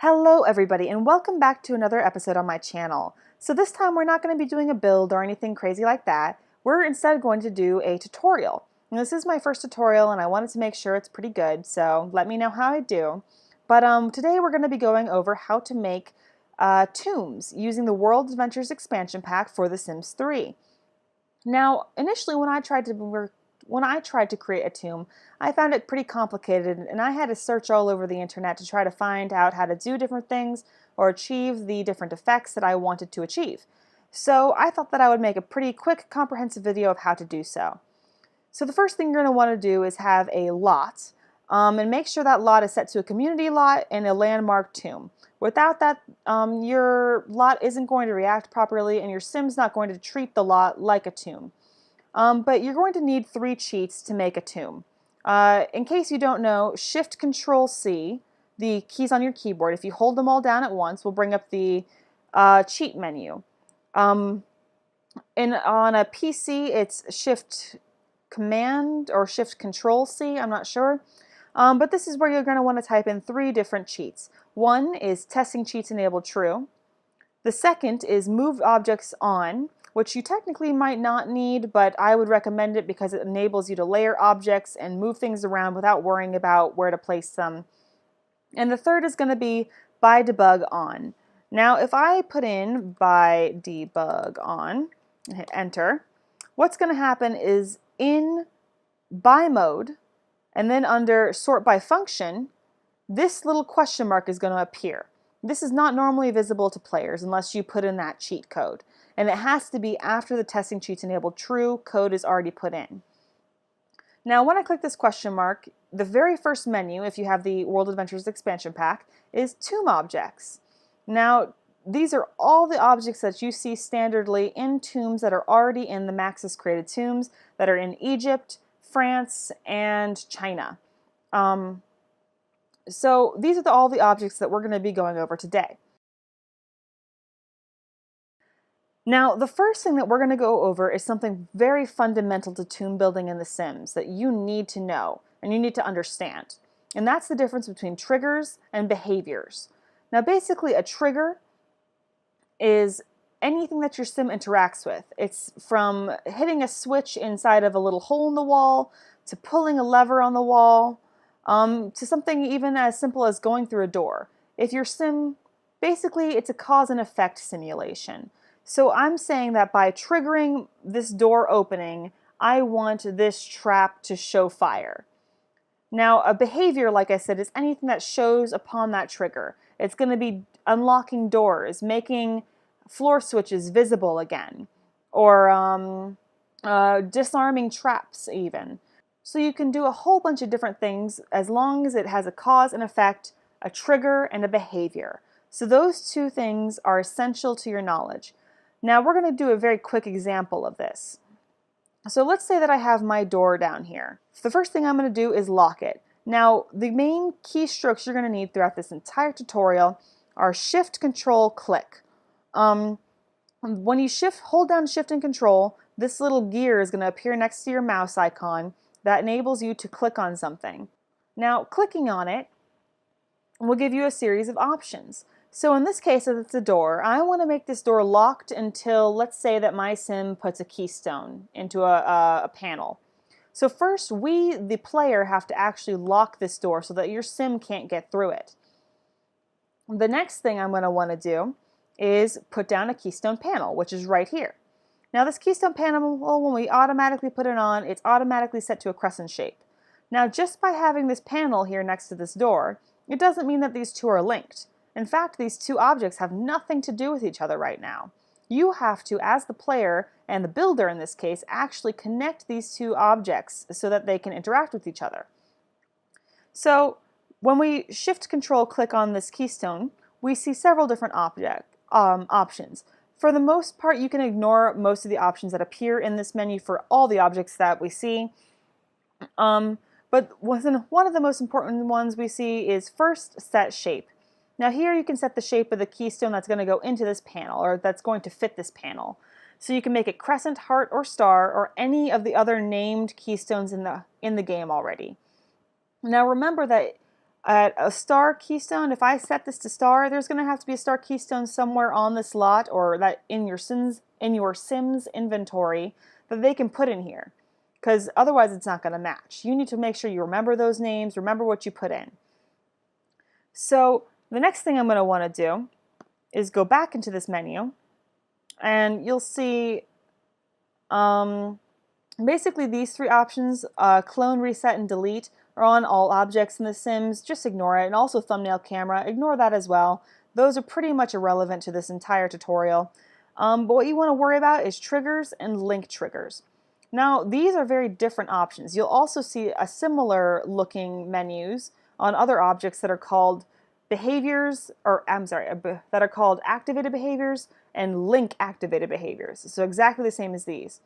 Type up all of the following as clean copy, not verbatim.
Hello everybody and welcome back to another episode on my channel. So this time we're not going to be doing a build or anything crazy like that. We're instead going to do a tutorial. And this is my first tutorial and I wanted to make sure it's pretty good, so let me know how I do. But today we're going to be going over how to make tombs using the World Adventures expansion pack for The Sims 3. Now initially when I tried to create a tomb, I found it pretty complicated and I had to search all over the internet to try to find out how to do different things or achieve the different effects that I wanted to achieve. So I thought that I would make a pretty quick, comprehensive video of how to do so. So the first thing you're going to want to do is have a lot, and make sure that lot is set to a community lot and a landmark tomb. Without that, your lot isn't going to react properly and your Sim's not going to treat the lot like a tomb. But you're going to need 3 cheats to make a tomb. In case you don't know, Shift-Control-C, the keys on your keyboard, if you hold them all down at once, will bring up the cheat menu. On a PC, it's Shift-Command or Shift-Control-C, I'm not sure. But this is where you're going to want to type in 3 different cheats. One is Testing Cheats Enabled True. The second is Move Objects On, which you technically might not need, but I would recommend it because it enables you to layer objects and move things around without worrying about where to place them. And the third is going to be By Debug On. Now if I put in By Debug On and hit enter, what's going to happen is in By Mode and then under Sort By Function, this little question mark is going to appear. This is not normally visible to players unless you put in that cheat code. And it has to be after the Testing Cheats Enabled True code is already put in. Now when I click this question mark, the very first menu, if you have the World Adventures expansion pack, is Tomb Objects. Now these are all the objects that you see standardly in tombs that are already in the Maxis created tombs that are in Egypt, France, and China. So these are all the objects that we're going to be going over today. Now, the first thing that we're going to go over is something very fundamental to tomb building in The Sims that you need to know and you need to understand. And that's the difference between triggers and behaviors. Now, basically, a trigger is anything that your Sim interacts with. It's from hitting a switch inside of a little hole in the wall, to pulling a lever on the wall, to something even as simple as going through a door. If your Sim, basically, it's a cause and effect simulation. So I'm saying that by triggering this door opening, I want this trap to show fire. Now, a behavior, like I said, is anything that shows upon that trigger. It's going to be unlocking doors, making floor switches visible again, or disarming traps even. So you can do a whole bunch of different things as long as it has a cause and effect, a trigger, and a behavior. So those 2 things are essential to your knowledge. Now we're going to do a very quick example of this. So let's say that I have my door down here. The first thing I'm going to do is lock it. Now the main keystrokes you're going to need throughout this entire tutorial are Shift, Control, Click. When you hold down Shift and Control, this little gear is going to appear next to your mouse icon that enables you to click on something. Now clicking on it will give you a series of options. So in this case, if it's a door, I want to make this door locked until, let's say that my Sim puts a keystone into a panel. So first, we, the player, have to actually lock this door so that your Sim can't get through it. The next thing I'm going to want to do is put down a keystone panel, which is right here. Now this keystone panel, when we automatically put it on, it's automatically set to a crescent shape. Now just by having this panel here next to this door, it doesn't mean that these 2 are linked. In fact, these 2 objects have nothing to do with each other right now. You have to, as the player, and the builder in this case, actually connect these 2 objects so that they can interact with each other. So when we Shift Control click on this keystone, we see several different options. For the most part, you can ignore most of the options that appear in this menu for all the objects that we see. But one of the most important ones we see is first, Set Shape. Now here you can set the shape of the keystone that's going to go into this panel, or that's going to fit this panel. So you can make it crescent, heart, or star, or any of the other named keystones in the game already. Now remember that At a star keystone, if I set this to star, there's going to have to be a star keystone somewhere on this lot, or that in your Sims inventory that they can put in here, because otherwise it's not going to match. You need to make sure you remember those names, remember what you put in. So the next thing I'm going to want to do is go back into this menu, and you'll see basically these three options, clone, reset, and delete, are on all objects in The Sims. Just ignore it. And also thumbnail camera, ignore that as well. Those are pretty much irrelevant to this entire tutorial. But what you want to worry about is triggers and link triggers. Now, these are very different options. You'll also see a similar looking menus on other objects that are called behaviors, or I'm sorry, that are called activated behaviors and link activated behaviors. So exactly the same as these.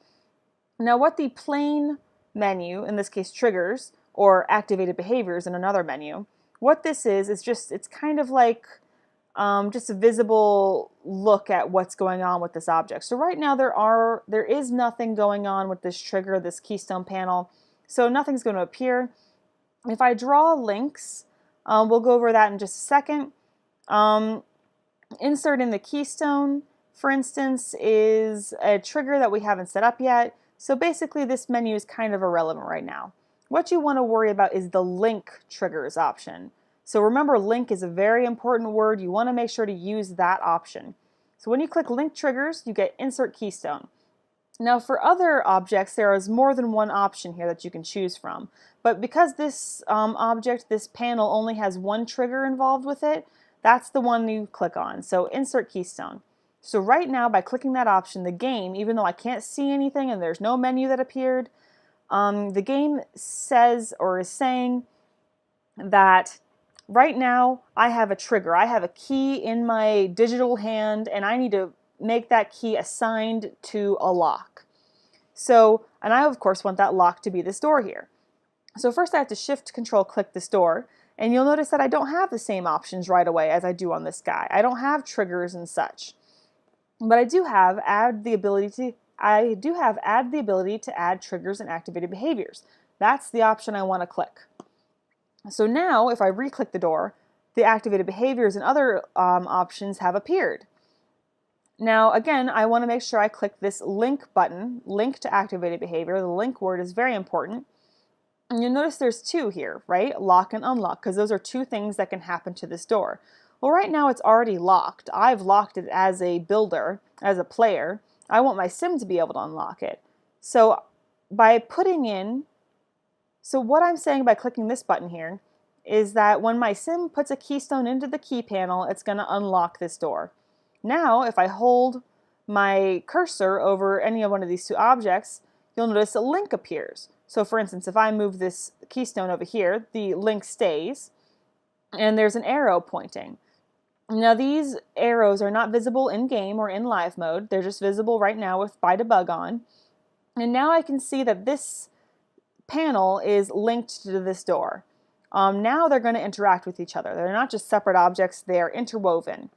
Now, what the plain menu, in this case triggers, or activated behaviors in another menu, what this is just, it's kind of like just a visible look at what's going on with this object. So right now there is nothing going on with this trigger, this keystone panel, so nothing's going to appear. If I draw links, we'll go over that in just a second. Insert in the keystone, for instance, is a trigger that we haven't set up yet. So basically this menu is kind of irrelevant right now. What you want to worry about is the link triggers option. So remember, link is a very important word. You want to make sure to use that option. So when you click link triggers, you get insert keystone. Now for other objects, there is more than one option here that you can choose from. But because this object, this panel, only has one trigger involved with it, that's the one you click on. So insert keystone. So right now, by clicking that option, the game, even though I can't see anything and there's no menu that appeared, the game says, or is saying, that right now I have a trigger. I have a key in my digital hand and I need to make that key assigned to a lock. So, and I of course want that lock to be this door here. So first I have to shift control click this door, and you'll notice that I don't have the same options right away as I do on this guy. I don't have triggers and such. But I do have add the ability to add triggers and activated behaviors. That's the option I want to click. So now if I re-click the door, the activated behaviors and other options have appeared. Now again, I want to make sure I click this link button, link to activated behavior. The link word is very important. And you'll notice there's two here, right? Lock and unlock, because those are two things that can happen to this door. Well, right now it's already locked. I've locked it as a builder, as a player. I want my sim to be able to unlock it. So by putting in, so what I'm saying by clicking this button here is that when my sim puts a keystone into the key panel, it's going to unlock this door. Now, if I hold my cursor over any one of these two objects, you'll notice a link appears. So for instance, if I move this keystone over here, the link stays, and there's an arrow pointing. Now these arrows are not visible in game or in live mode. They're just visible right now with by debug on. And now I can see that this panel is linked to this door. Now they're going to interact with each other. They're not just separate objects, they are interwoven.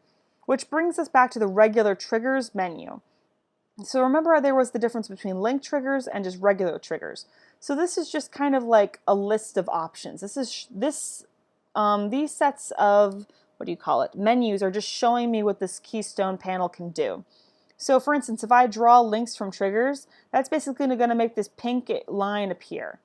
Which brings us back to the regular triggers menu. So remember, there was the difference between link triggers and just regular triggers. So this is just kind of like a list of options. These sets of, what do you call it, menus are just showing me what this keystone panel can do. So for instance, if I draw links from triggers, that's basically going to make this pink line appear.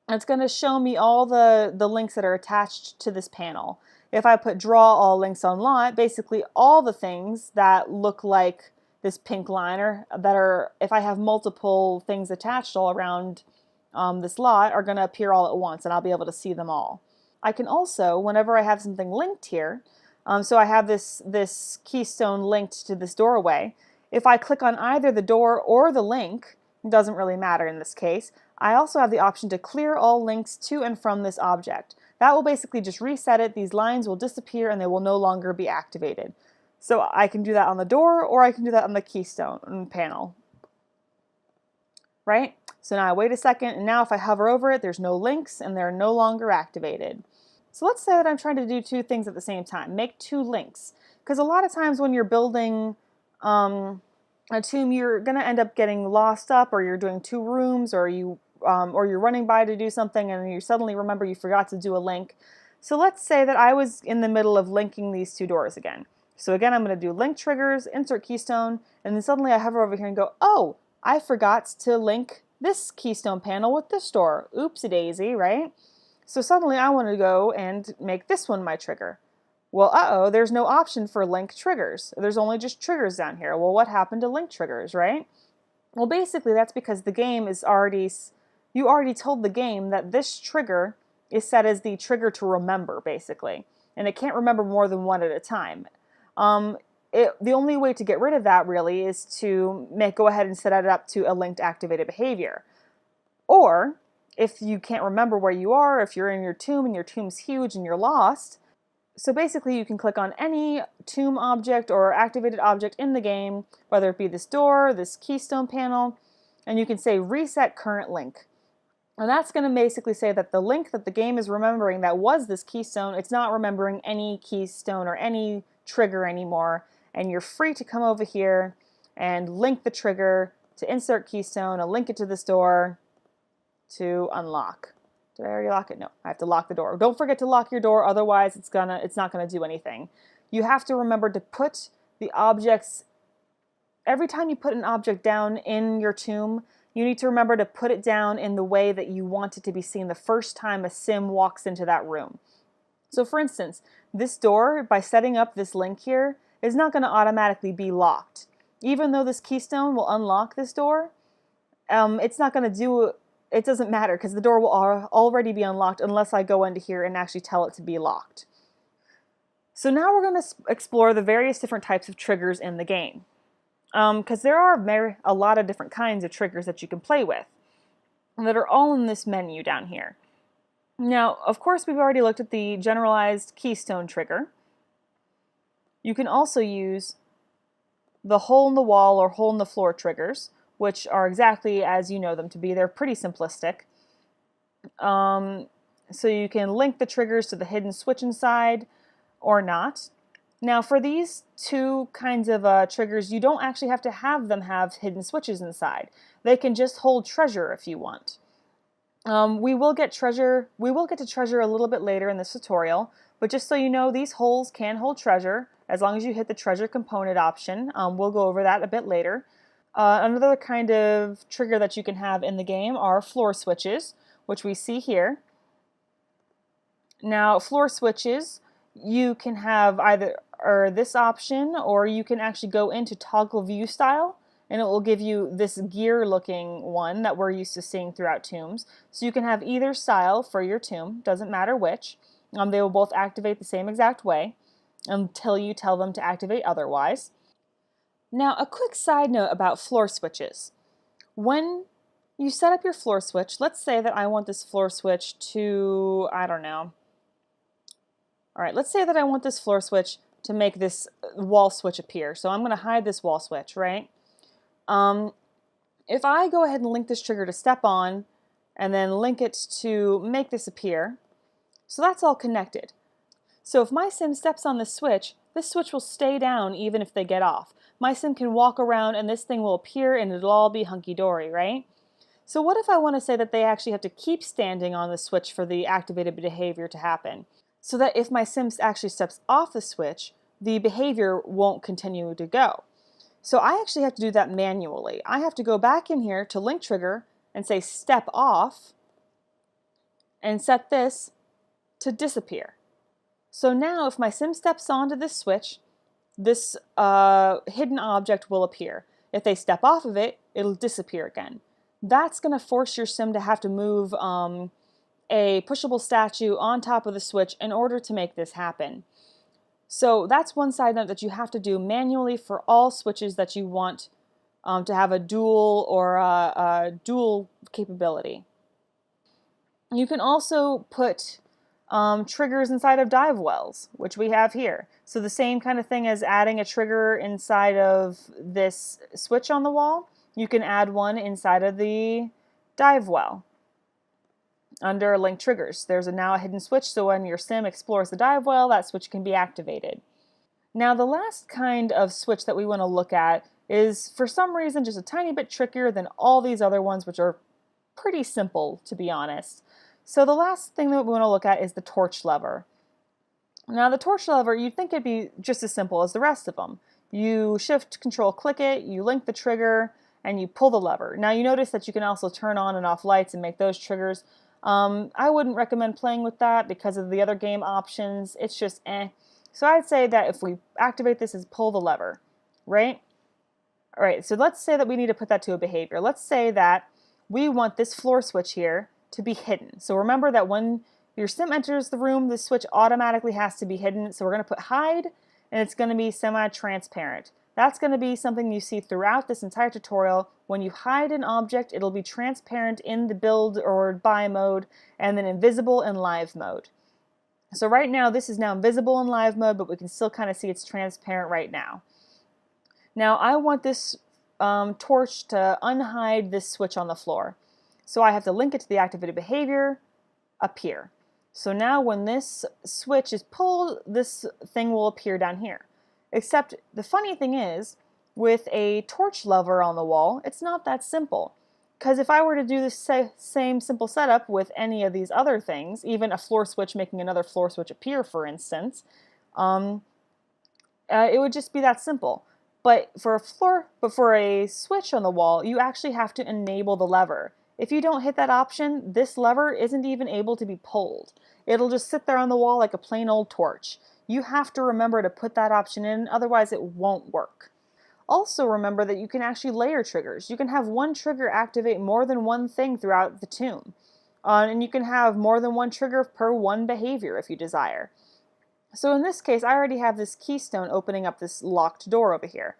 It's going to show me all the links that are attached to this panel. If I put draw all links on lot, basically all the things that look like this pink line, or that are, if I have multiple things attached all around this lot, are going to appear all at once, and I'll be able to see them all. I can also, whenever I have something linked here, so I have this keystone linked to this doorway, if I click on either the door or the link, it doesn't really matter in this case, I also have the option to clear all links to and from this object. That will basically just reset it. These lines will disappear and they will no longer be activated. So I can do that on the door, or I can do that on the keystone panel. Right? So now I wait a second, and now if I hover over it, there's no links and they're no longer activated. So let's say that I'm trying to do two things at the same time, make two links. Because a lot of times when you're building a tomb, you're going to end up getting lost up, or you're doing two rooms, or you're running by to do something and you suddenly remember you forgot to do a link. So let's say that I was in the middle of linking these two doors again. So again, I'm going to do link triggers, insert keystone, and then suddenly I hover over here and go, oh, I forgot to link this keystone panel with this door. Oopsie daisy, right? So suddenly I want to go and make this one my trigger. Well, uh-oh, there's no option for link triggers. There's only just triggers down here. Well, what happened to link triggers, right? Well, basically that's because the game is you already told the game that this trigger is set as the trigger to remember, basically. And it can't remember more than one at a time. The only way to get rid of that really is to go ahead and set it up to a linked activated behavior. Or, if you can't remember where you are, if you're in your tomb and your tomb's huge and you're lost, so basically you can click on any tomb object or activated object in the game, whether it be this door, this keystone panel, and you can say reset current link. And that's going to basically say that the link that the game is remembering that was this keystone, it's not remembering any keystone or any trigger anymore, and you're free to come over here and link the trigger to insert keystone and link it to this door to unlock. Did I already lock it? No, I have to lock the door. Don't forget to lock your door, otherwise it's not gonna do anything. You have to remember to put the objects, every time you put an object down in your tomb, you need to remember to put it down in the way that you want it to be seen the first time a sim walks into that room. So for instance, this door, by setting up this link here, is not going to automatically be locked. Even though this keystone will unlock this door, it's not going to do, it doesn't matter because the door will already be unlocked unless I go into here and actually tell it to be locked. So now we're going to explore the various different types of triggers in the game. Because there are a lot of different kinds of triggers that you can play with that are all in this menu down here. Now, of course, we've already looked at the generalized keystone trigger. You can also use the hole in the wall or hole in the floor triggers, which are exactly as you know them to be. They're pretty simplistic. So you can link the triggers to the hidden switch inside or not. Now, for these two kinds of triggers, you don't actually have to have them have hidden switches inside. They can just hold treasure if you want. We will get to treasure a little bit later in this tutorial, but just so you know, these holes can hold treasure as long as you hit the treasure component option. We'll go over that a bit later. Another kind of trigger that you can have in the game are floor switches, which we see here. Now, floor switches, you can have either this option, or you can actually go into toggle view style, and it will give you this gear looking one that we're used to seeing throughout tombs. So you can have either style for your tomb, doesn't matter which. They will both activate the same exact way until you tell them to activate otherwise. Now, a quick side note about floor switches. When you set up your floor switch, let's say that I want this floor switch to, I don't know. All right, let's say that I want this floor switch to make this wall switch appear. So I'm going to hide this wall switch, right? If I go ahead and link this trigger to step on and then link it to make this appear, so that's all connected. So if my sim steps on this switch will stay down even if they get off. My sim can walk around and this thing will appear and it'll all be hunky-dory, right? So what if I want to say that they actually have to keep standing on the switch for the activated behavior to happen? So that if my sim actually steps off the switch, the behavior won't continue to go. So I actually have to do that manually. I have to go back in here to link trigger and say step off and set this to disappear. So now if my sim steps onto this switch, this hidden object will appear. If they step off of it, it'll disappear again. That's going to force your sim to have to move a pushable statue on top of the switch in order to make this happen. So that's one side note that you have to do manually for all switches that you want to have a dual or a dual capability. You can also put triggers inside of dive wells, which we have here. So the same kind of thing as adding a trigger inside of this switch on the wall, you can add one inside of the dive well. Under link triggers, there's now a hidden switch, so when your sim explores the dive well, that switch can be activated. Now the last kind of switch that we want to look at is for some reason just a tiny bit trickier than all these other ones, which are pretty simple to be honest. So the last thing that we want to look at is the torch lever. Now the torch lever, you'd think it'd be just as simple as the rest of them. You shift, control, click it, you link the trigger, and you pull the lever. Now you notice that you can also turn on and off lights and make those triggers. I wouldn't recommend playing with that because of the other game options. It's just eh. So I'd say that if we activate this as pull the lever, right? All right, so let's say that we need to put that to a behavior. Let's say that we want this floor switch here to be hidden. So remember that when your sim enters the room, the switch automatically has to be hidden. So we're going to put hide, and it's going to be semi-transparent. That's going to be something you see throughout this entire tutorial. When you hide an object, it'll be transparent in the build or buy mode, and then invisible in live mode. So right now, this is now invisible in live mode, but we can still kind of see it's transparent right now. Now I want this torch to unhide this switch on the floor. So I have to link it to the activated behavior up here. So now when this switch is pulled, this thing will appear down here. Except the funny thing is, with a torch lever on the wall, it's not that simple. Because if I were to do the same simple setup with any of these other things, even a floor switch making another floor switch appear, for instance, it would just be that simple. But for a switch on the wall, you actually have to enable the lever. If you don't hit that option, this lever isn't even able to be pulled. It'll just sit there on the wall like a plain old torch. You have to remember to put that option in, otherwise it won't work. Also remember that you can actually layer triggers. You can have one trigger activate more than one thing throughout the tomb. And you can have more than one trigger per one behavior if you desire. So in this case, I already have this keystone opening up this locked door over here.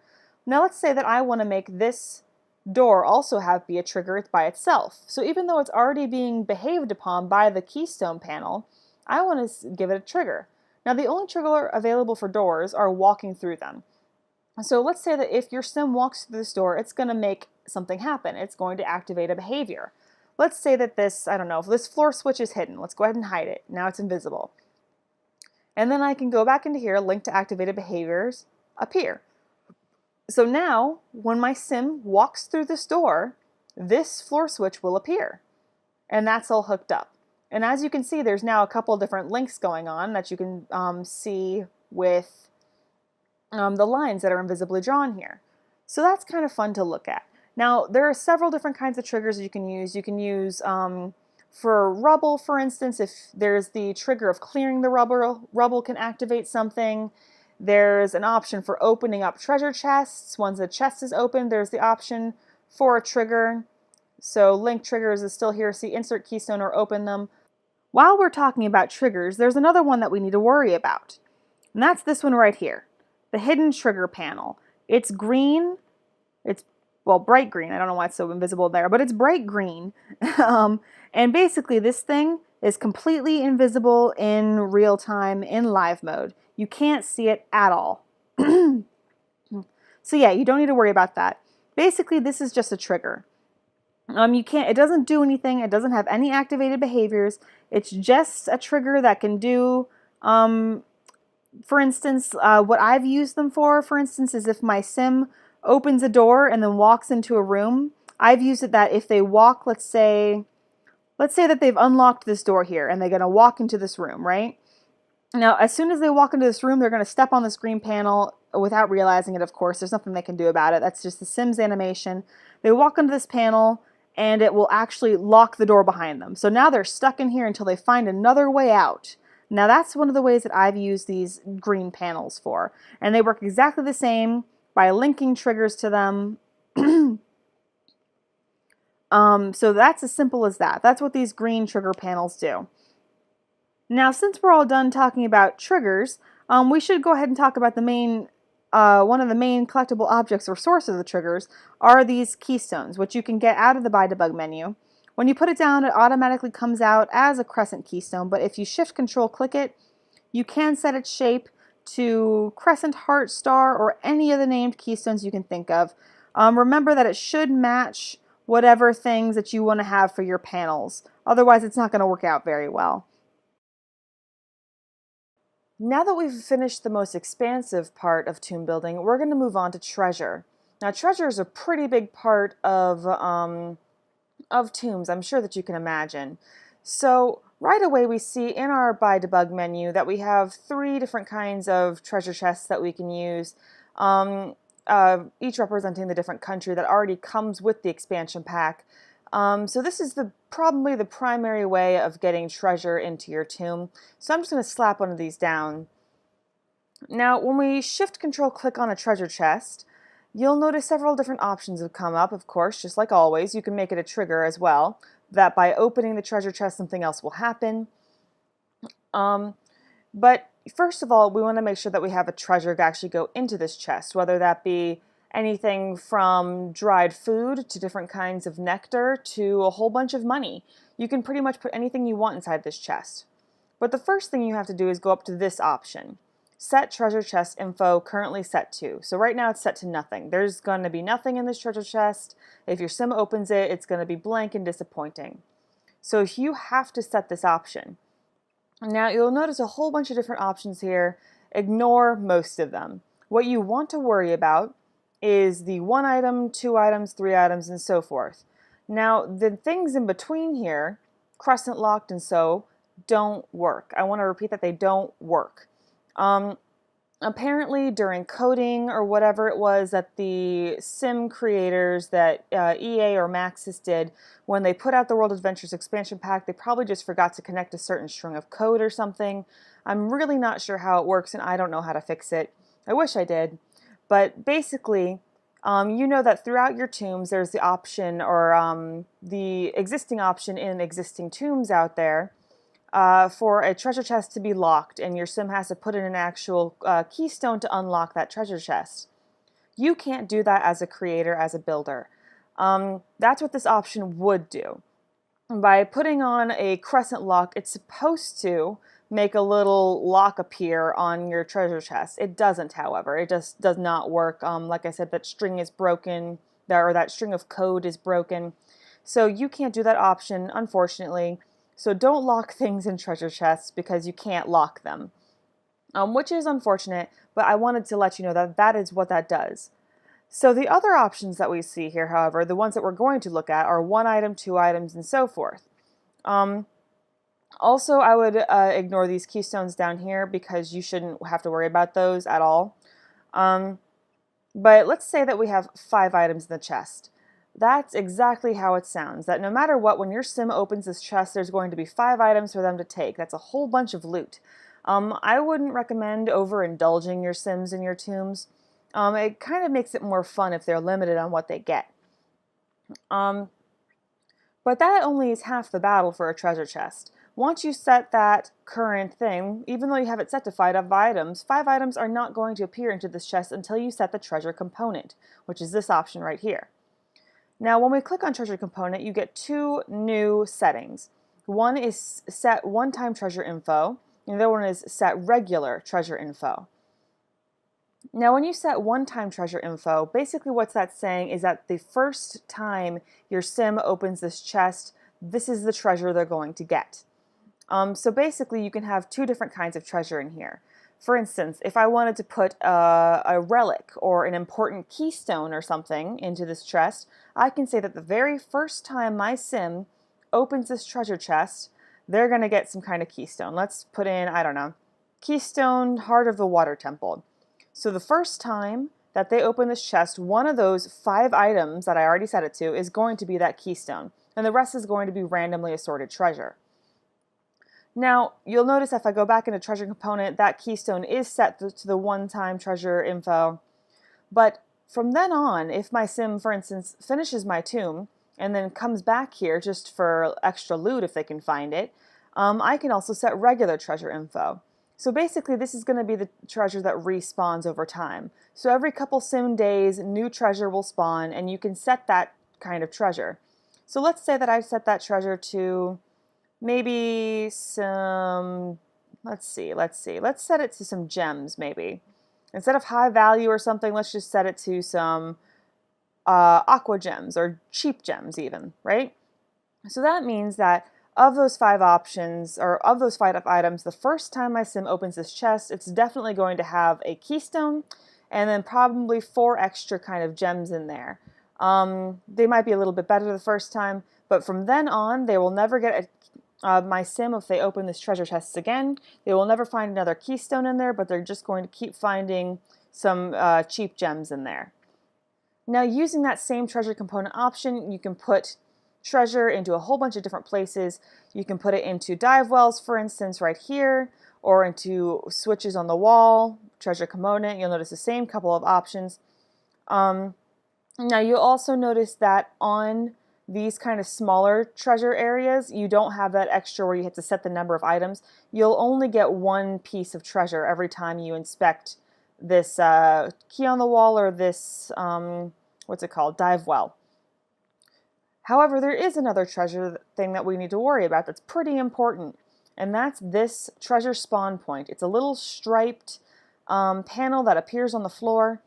Now let's say that I want to make this door also be a trigger by itself. So even though it's already being behaved upon by the keystone panel, I want to give it a trigger. Now the only trigger available for doors are walking through them. So let's say that if your sim walks through this door, it's going to make something happen. It's going to activate a behavior. Let's say that this, I don't know, if this floor switch is hidden. Let's go ahead and hide it. Now it's invisible. And then I can go back into here, link to activated behaviors, appear. So now, when my sim walks through this door, this floor switch will appear. And that's all hooked up. And as you can see, there's now a couple of different links going on that you can see with the lines that are invisibly drawn here. So that's kind of fun to look at. Now, there are several different kinds of triggers you can use. You can use for rubble, for instance, if there's the trigger of clearing the rubble can activate something. There's an option for opening up treasure chests. Once the chest is open, there's the option for a trigger. So link triggers is still here. See insert keystone or open them. While we're talking about triggers, there's another one that we need to worry about. And that's this one right here. The hidden trigger panel. It's green. It's, well, bright green. I don't know why it's so invisible there, but it's bright green. And basically this thing is completely invisible in real time in live mode. You can't see it at all. So yeah, you don't need to worry about that. Basically, this is just a trigger. It doesn't do anything. It doesn't have any activated behaviors. It's just a trigger that can do, for instance, what I've used them for instance, is if my sim opens a door and then walks into a room, I've used it that if they walk, let's say that they've unlocked this door here and they're going to walk into this room, right? Now, as soon as they walk into this room, they're going to step on this green panel without realizing it, of course. There's nothing they can do about it. That's just the Sim's animation. They walk into this panel, and it will actually lock the door behind them. So now they're stuck in here until they find another way out. Now, that's one of the ways that I've used these green panels for. And they work exactly the same by linking triggers to them. So that's as simple as that. That's what these green trigger panels do. Now, since we're all done talking about triggers, we should go ahead and talk about the main, one of the main collectible objects or sources of the triggers are these keystones, which you can get out of the Buy Debug menu. When you put it down, it automatically comes out as a crescent keystone, but if you shift control click it, you can set its shape to crescent, heart, star, or any of the named keystones you can think of. Remember that it should match whatever things that you want to have for your panels. Otherwise, it's not going to work out very well. Now that we've finished the most expansive part of tomb building, we're going to move on to treasure. Now, treasure is a pretty big part of tombs, I'm sure that you can imagine. So right away we see in our Buy Debug menu that we have 3 different kinds of treasure chests that we can use, each representing the different country that already comes with the expansion pack. So this is probably the primary way of getting treasure into your tomb. So I'm just going to slap one of these down. Now when we shift control click on a treasure chest, you'll notice several different options have come up. Of course, just like always, you can make it a trigger as well, that by opening the treasure chest something else will happen. But first of all, we want to make sure that we have a treasure to actually go into this chest, whether that be anything from dried food to different kinds of nectar to a whole bunch of money. You can pretty much put anything you want inside this chest. But the first thing you have to do is go up to this option. Set treasure chest info currently set to. So right now it's set to nothing. There's going to be nothing in this treasure chest. If your sim opens it, it's going to be blank and disappointing. So you have to set this option. Now you'll notice a whole bunch of different options here. Ignore most of them. What you want to worry about is the 1 item, 2 items, 3 items, and so forth. Now the things in between here, crescent locked and so, don't work. I want to repeat that they don't work. Apparently during coding or whatever it was that the sim creators that EA or Maxis did, when they put out the World Adventures expansion pack, they probably just forgot to connect a certain string of code or something. I'm really not sure how it works and I don't know how to fix it. I wish I did. But basically, you know that throughout your tombs there's the option or the existing option in existing tombs out there for a treasure chest to be locked, and your sim has to put in an actual keystone to unlock that treasure chest. You can't do that as a creator, as a builder. That's what this option would do. By putting on a crescent lock, it's supposed to make a little lock appear on your treasure chest. It doesn't, however. It just does not work. Like I said, that string is broken, or that string of code is broken. So you can't do that option, unfortunately. So don't lock things in treasure chests because you can't lock them, which is unfortunate, but I wanted to let you know that that is what that does. So the other options that we see here, however, the ones that we're going to look at are 1 item, 2 items, and so forth. Also, I would ignore these keystones down here because you shouldn't have to worry about those at all. But let's say that we have 5 items in the chest. That's exactly how it sounds, that no matter what, when your sim opens this chest, there's going to be 5 items for them to take. That's a whole bunch of loot. I wouldn't recommend overindulging your sims in your tombs. It kind of makes it more fun if they're limited on what they get. But that only is half the battle for a treasure chest. Once you set that current thing, even though you have it set to 5 items, 5 items are not going to appear into this chest until you set the treasure component, which is this option right here. Now when we click on treasure component, you get 2 new settings. One is set one-time treasure info, and the other one is set regular treasure info. Now when you set one-time treasure info, basically what that's saying is that the first time your sim opens this chest, this is the treasure they're going to get. So basically you can have 2 different kinds of treasure in here. For instance, if I wanted to put a relic or an important keystone or something into this chest, I can say that the very first time my sim opens this treasure chest, they're going to get some kind of keystone. Let's put in, I don't know, keystone, heart of the water temple. So the first time that they open this chest, one of those 5 items that I already set it to is going to be that keystone, and the rest is going to be randomly assorted treasure. Now, you'll notice if I go back into treasure component, that keystone is set to the one-time treasure info. But from then on, if my sim, for instance, finishes my tomb and then comes back here just for extra loot if they can find it, I can also set regular treasure info. So basically, this is going to be the treasure that respawns over time. So every couple sim days, new treasure will spawn, and you can set that kind of treasure. So let's say that I set that treasure to maybe some, let's set it to some gems maybe. Instead of high value or something, let's just set it to some aqua gems or cheap gems even, right? So that means that of those 5 options, or of those 5 items, the first time my sim opens this chest, it's definitely going to have a keystone and then probably 4 extra kind of gems in there. They might be a little bit better the first time, but from then on, they will never get my sim, if they open this treasure chest again, they will never find another keystone in there, but they're just going to keep finding some cheap gems in there. Now, using that same treasure component option, you can put treasure into a whole bunch of different places. You can put it into dive wells, for instance, right here, or into switches on the wall, treasure component. You'll notice the same couple of options. Now, you'll also notice that on these kind of smaller treasure areas, you don't have that extra where you have to set the number of items. You'll only get one piece of treasure every time you inspect this key on the wall or this, what's it called, dive well. However, there is another treasure thing that we need to worry about that's pretty important, and that's this treasure spawn point. It's a little striped panel that appears on the floor.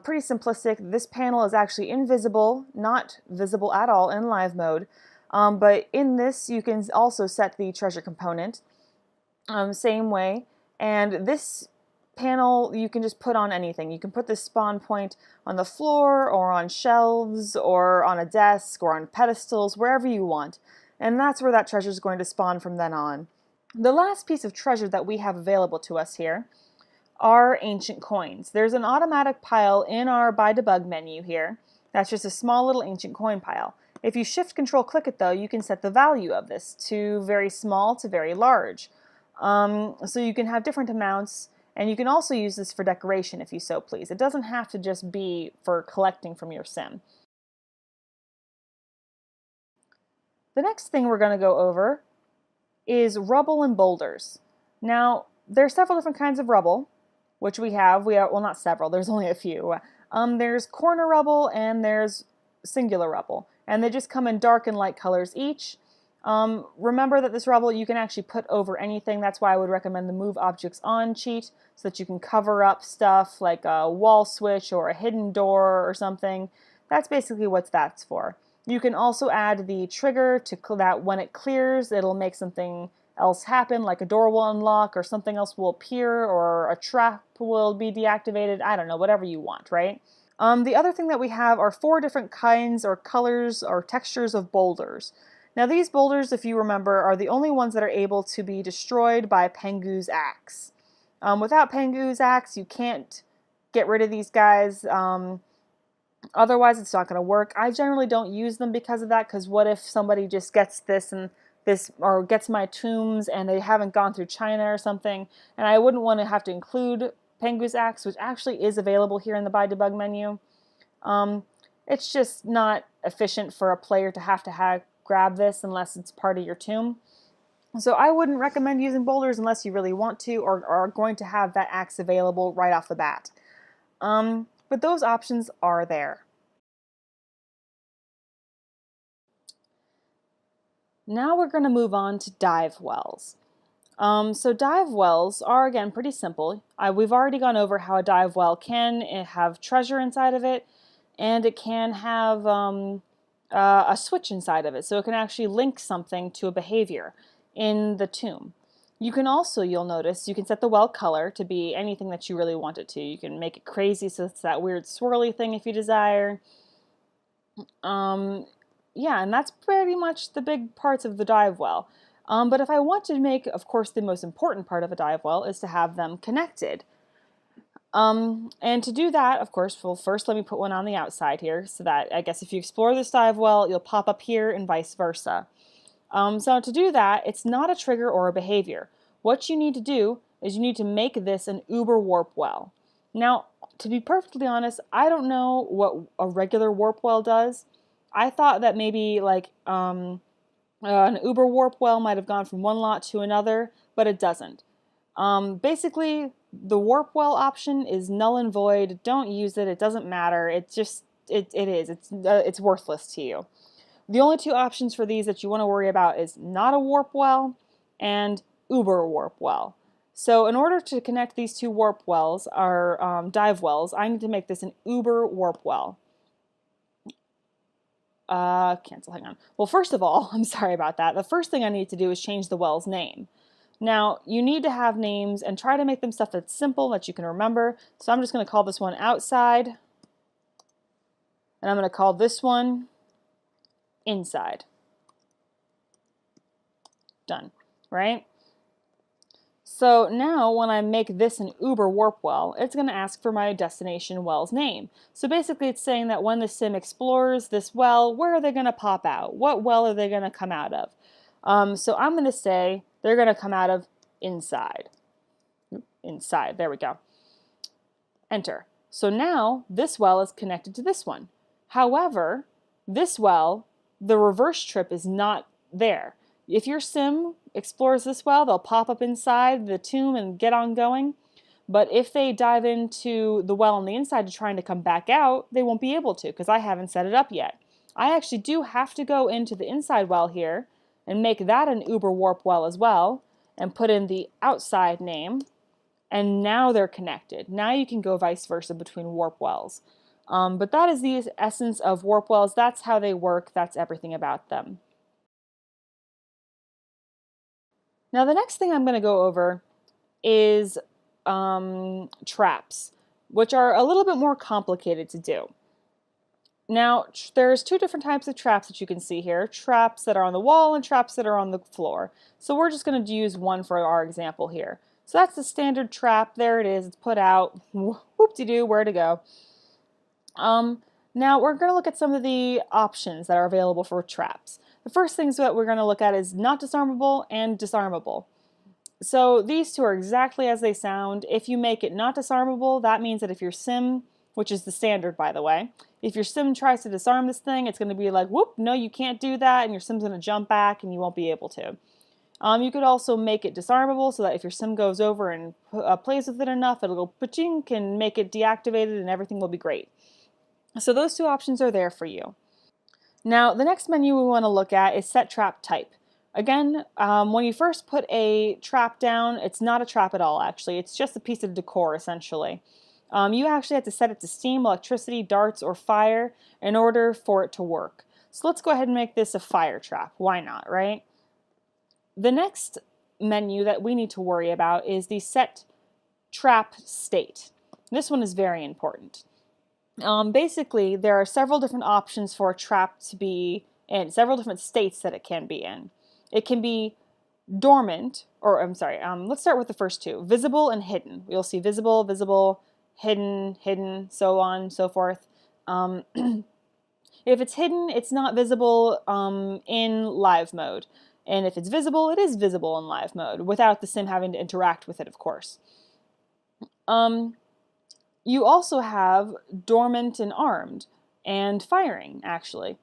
Pretty simplistic. This panel is actually invisible, not visible at all in live mode, but in this you can also set the treasure component same way, and this panel you can just put on anything. You can put this spawn point on the floor or on shelves or on a desk or on pedestals, wherever you want, and that's where that treasure is going to spawn from then on. The last piece of treasure that we have available to us here are ancient coins. There's an automatic pile in our by debug menu here. That's just a small little ancient coin pile. If you shift control click it though, you can set the value of this to very small to very large. So you can have different amounts, and you can also use this for decoration if you so please. It doesn't have to just be for collecting from your sim. The next thing we're going to go over is rubble and boulders. Now, there are several different kinds of rubble, which we have. Well, not several, there's only a few. There's corner rubble and there's singular rubble, and they just come in dark and light colors each. Remember that this rubble you can actually put over anything. That's why I would recommend the Move Objects On cheat, so that you can cover up stuff like a wall switch or a hidden door or something. That's basically what that's for. You can also add the trigger to that when it clears, it'll make something else happen, like a door will unlock or something else will appear or a trap will be deactivated. I don't know, whatever you want, right? The other thing that we have are 4 different kinds or colors or textures of boulders. Now these boulders, if you remember, are the only ones that are able to be destroyed by Pengu's axe. Without Pengu's axe, you can't get rid of these guys. Otherwise, it's not going to work. I generally don't use them because of that, because what if somebody just gets this and this, or gets my tombs and they haven't gone through China or something, and I wouldn't want to have to include Pengu's axe, which actually is available here in the by debug menu. It's just not efficient for a player to have grab this unless it's part of your tomb. So I wouldn't recommend using boulders unless you really want to or are going to have that axe available right off the bat. But those options are there. Now we're going to move on to dive wells. So dive wells are, again, pretty simple. We've already gone over how a dive well can have treasure inside of it, and it can have a switch inside of it, so it can actually link something to a behavior in the tomb. You can also, you'll notice, you can set the well color to be anything that you really want it to. You can make it crazy so it's that weird swirly thing if you desire. Yeah, and that's pretty much the big parts of the dive well. But if I want to make, of course, the most important part of a dive well is to have them connected. And to do that, of course, well, first let me put one on the outside here, so that I guess if you explore this dive well, you'll pop up here and vice versa. So to do that, it's not a trigger or a behavior. What you need to do is you need to make this an uber warp well. Now, to be perfectly honest, I don't know what a regular warp well does. I thought that maybe like an uber warp well might have gone from one lot to another, but it doesn't. Basically, the warp well option is null and void. Don't use it. It doesn't matter. It's worthless to you. The only 2 options for these that you want to worry about is not a warp well and uber warp well. So in order to connect these 2 warp wells, or dive wells, I need to make this an uber warp well. Cancel, hang on. Well, first of all, I'm sorry about that. The first thing I need to do is change the well's name. Now, you need to have names and try to make them stuff that's simple, that you can remember. So I'm just going to call this one outside, and I'm going to call this one inside. Done, right? So now when I make this an uber warp well, it's going to ask for my destination well's name. So basically it's saying that when the sim explores this well, where are they going to pop out? What well are they going to come out of? So I'm going to say they're going to come out of inside. Inside, there we go. Enter. So now this well is connected to this one. However, this well, the reverse trip is not there. If your sim explores this well, they'll pop up inside the tomb and get on going. But if they dive into the well on the inside trying to come back out, they won't be able to because I haven't set it up yet. I actually do have to go into the inside well here and make that an uber warp well as well and put in the outside name. And now they're connected. Now you can go vice versa between warp wells. But that is the essence of warp wells. That's how they work. That's everything about them. Now the next thing I'm going to go over is traps, which are a little bit more complicated to do. Now there's two different types of traps that you can see here. Traps that are on the wall and traps that are on the floor. So we're just going to use one for our example here. So that's the standard trap. There it is. It's put out. Whoop-de-doo, where to go. Now we're going to look at some of the options that are available for traps. The first things that we're going to look at is not disarmable and disarmable. So these two are exactly as they sound. If you make it not disarmable, that means that if your sim, which is the standard by the way, if your sim tries to disarm this thing, it's going to be like, whoop, no you can't do that, and your sim's going to jump back and you won't be able to. You could also make it disarmable so that if your sim goes over and plays with it enough, it'll go pa-chink and make it deactivated and everything will be great. So those two options are there for you. Now the next menu we want to look at is set trap type. Again, when you first put a trap down, it's not a trap at all actually, it's just a piece of decor essentially. You actually have to set it to steam, electricity, darts, or fire in order for it to work. So let's go ahead and make this a fire trap. Why not, right? The next menu that we need to worry about is the set trap state. This one is very important. Basically, there are several different options for a trap to be in, several different states that it can be in. It can be dormant, or I'm sorry, let's start with the first two, visible and hidden. You'll see visible, visible, hidden, hidden, so on and so forth. If it's hidden, it's not visible in live mode. And if it's visible, it is visible in live mode, without the sim having to interact with it, of course. You also have dormant and armed, and firing, actually.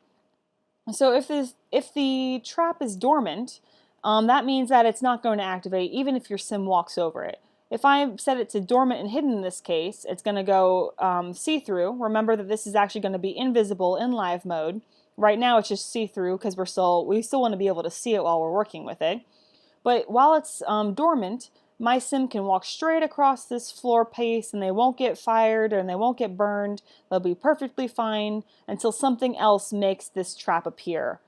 So if the trap is dormant, that means that it's not going to activate even if your sim walks over it. If I set it to dormant and hidden in this case, it's going to go see-through. Remember that this is actually going to be invisible in live mode. Right now it's just see-through because we still want to be able to see it while we're working with it. But while it's dormant, my sim can walk straight across this floor pace and they won't get fired and they won't get burned. They'll be perfectly fine until something else makes this trap appear.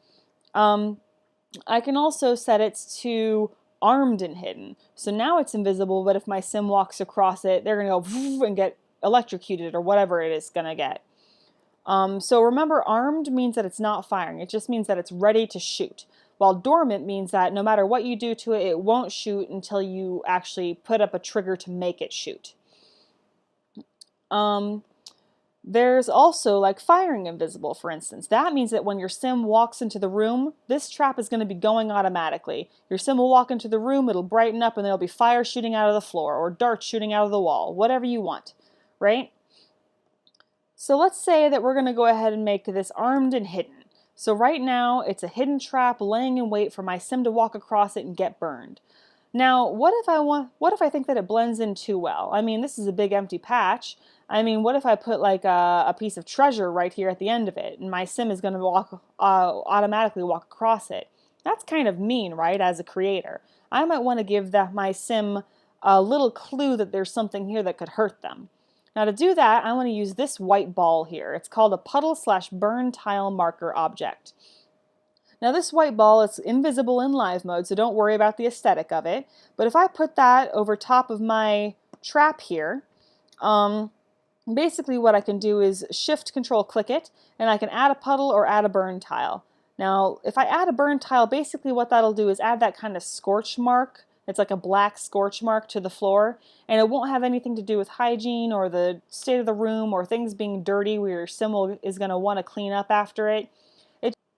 I can also set it to armed and hidden. So now it's invisible, but if my sim walks across it, they're going to go and get electrocuted or whatever it is going to get. So remember, armed means that it's not firing. It just means that it's ready to shoot. While dormant means that no matter what you do to it, it won't shoot until you actually put up a trigger to make it shoot. There's also like firing invisible, for instance. That means that when your sim walks into the room, this trap is going to be going automatically. Your sim will walk into the room, it'll brighten up, and there'll be fire shooting out of the floor or darts shooting out of the wall, whatever you want, right? So let's say that we're going to go ahead and make this armed and hidden. So right now it's a hidden trap laying in wait for my sim to walk across it and get burned. Now, what if I think that it blends in too well? I mean, this is a big empty patch. I mean, what if I put like a piece of treasure right here at the end of it and my sim is going to automatically walk across it? That's kind of mean, right, as a creator. I might want to give my sim a little clue that there's something here that could hurt them. Now to do that, I want to use this white ball here. It's called a puddle/burn tile marker object. Now this white ball is invisible in live mode, so don't worry about the aesthetic of it. But if I put that over top of my trap here, basically what I can do is shift control click it, and I can add a puddle or add a burn tile. Now, if I add a burn tile, basically what that'll do is add that kind of scorch mark. It's like a black scorch mark to the floor, and it won't have anything to do with hygiene or the state of the room or things being dirty where your sim is going to want to clean up after it.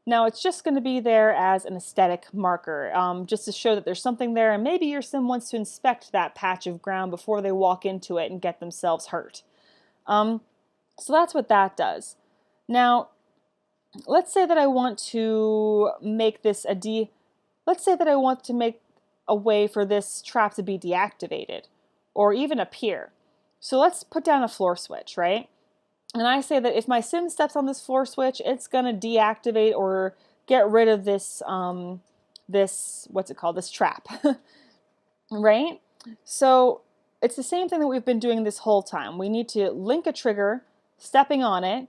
Now it's just going to be there as an aesthetic marker, just to show that there's something there, and maybe your sim wants to inspect that patch of ground before they walk into it and get themselves hurt. So that's what that does. Now, let's say that I want to make this let's say that I want to make a way for this trap to be deactivated, or even appear. So let's put down a floor switch, right? And I say that if my sim steps on this floor switch, it's going to deactivate or get rid of this, this trap, right? So it's the same thing that we've been doing this whole time. We need to link a trigger, stepping on it,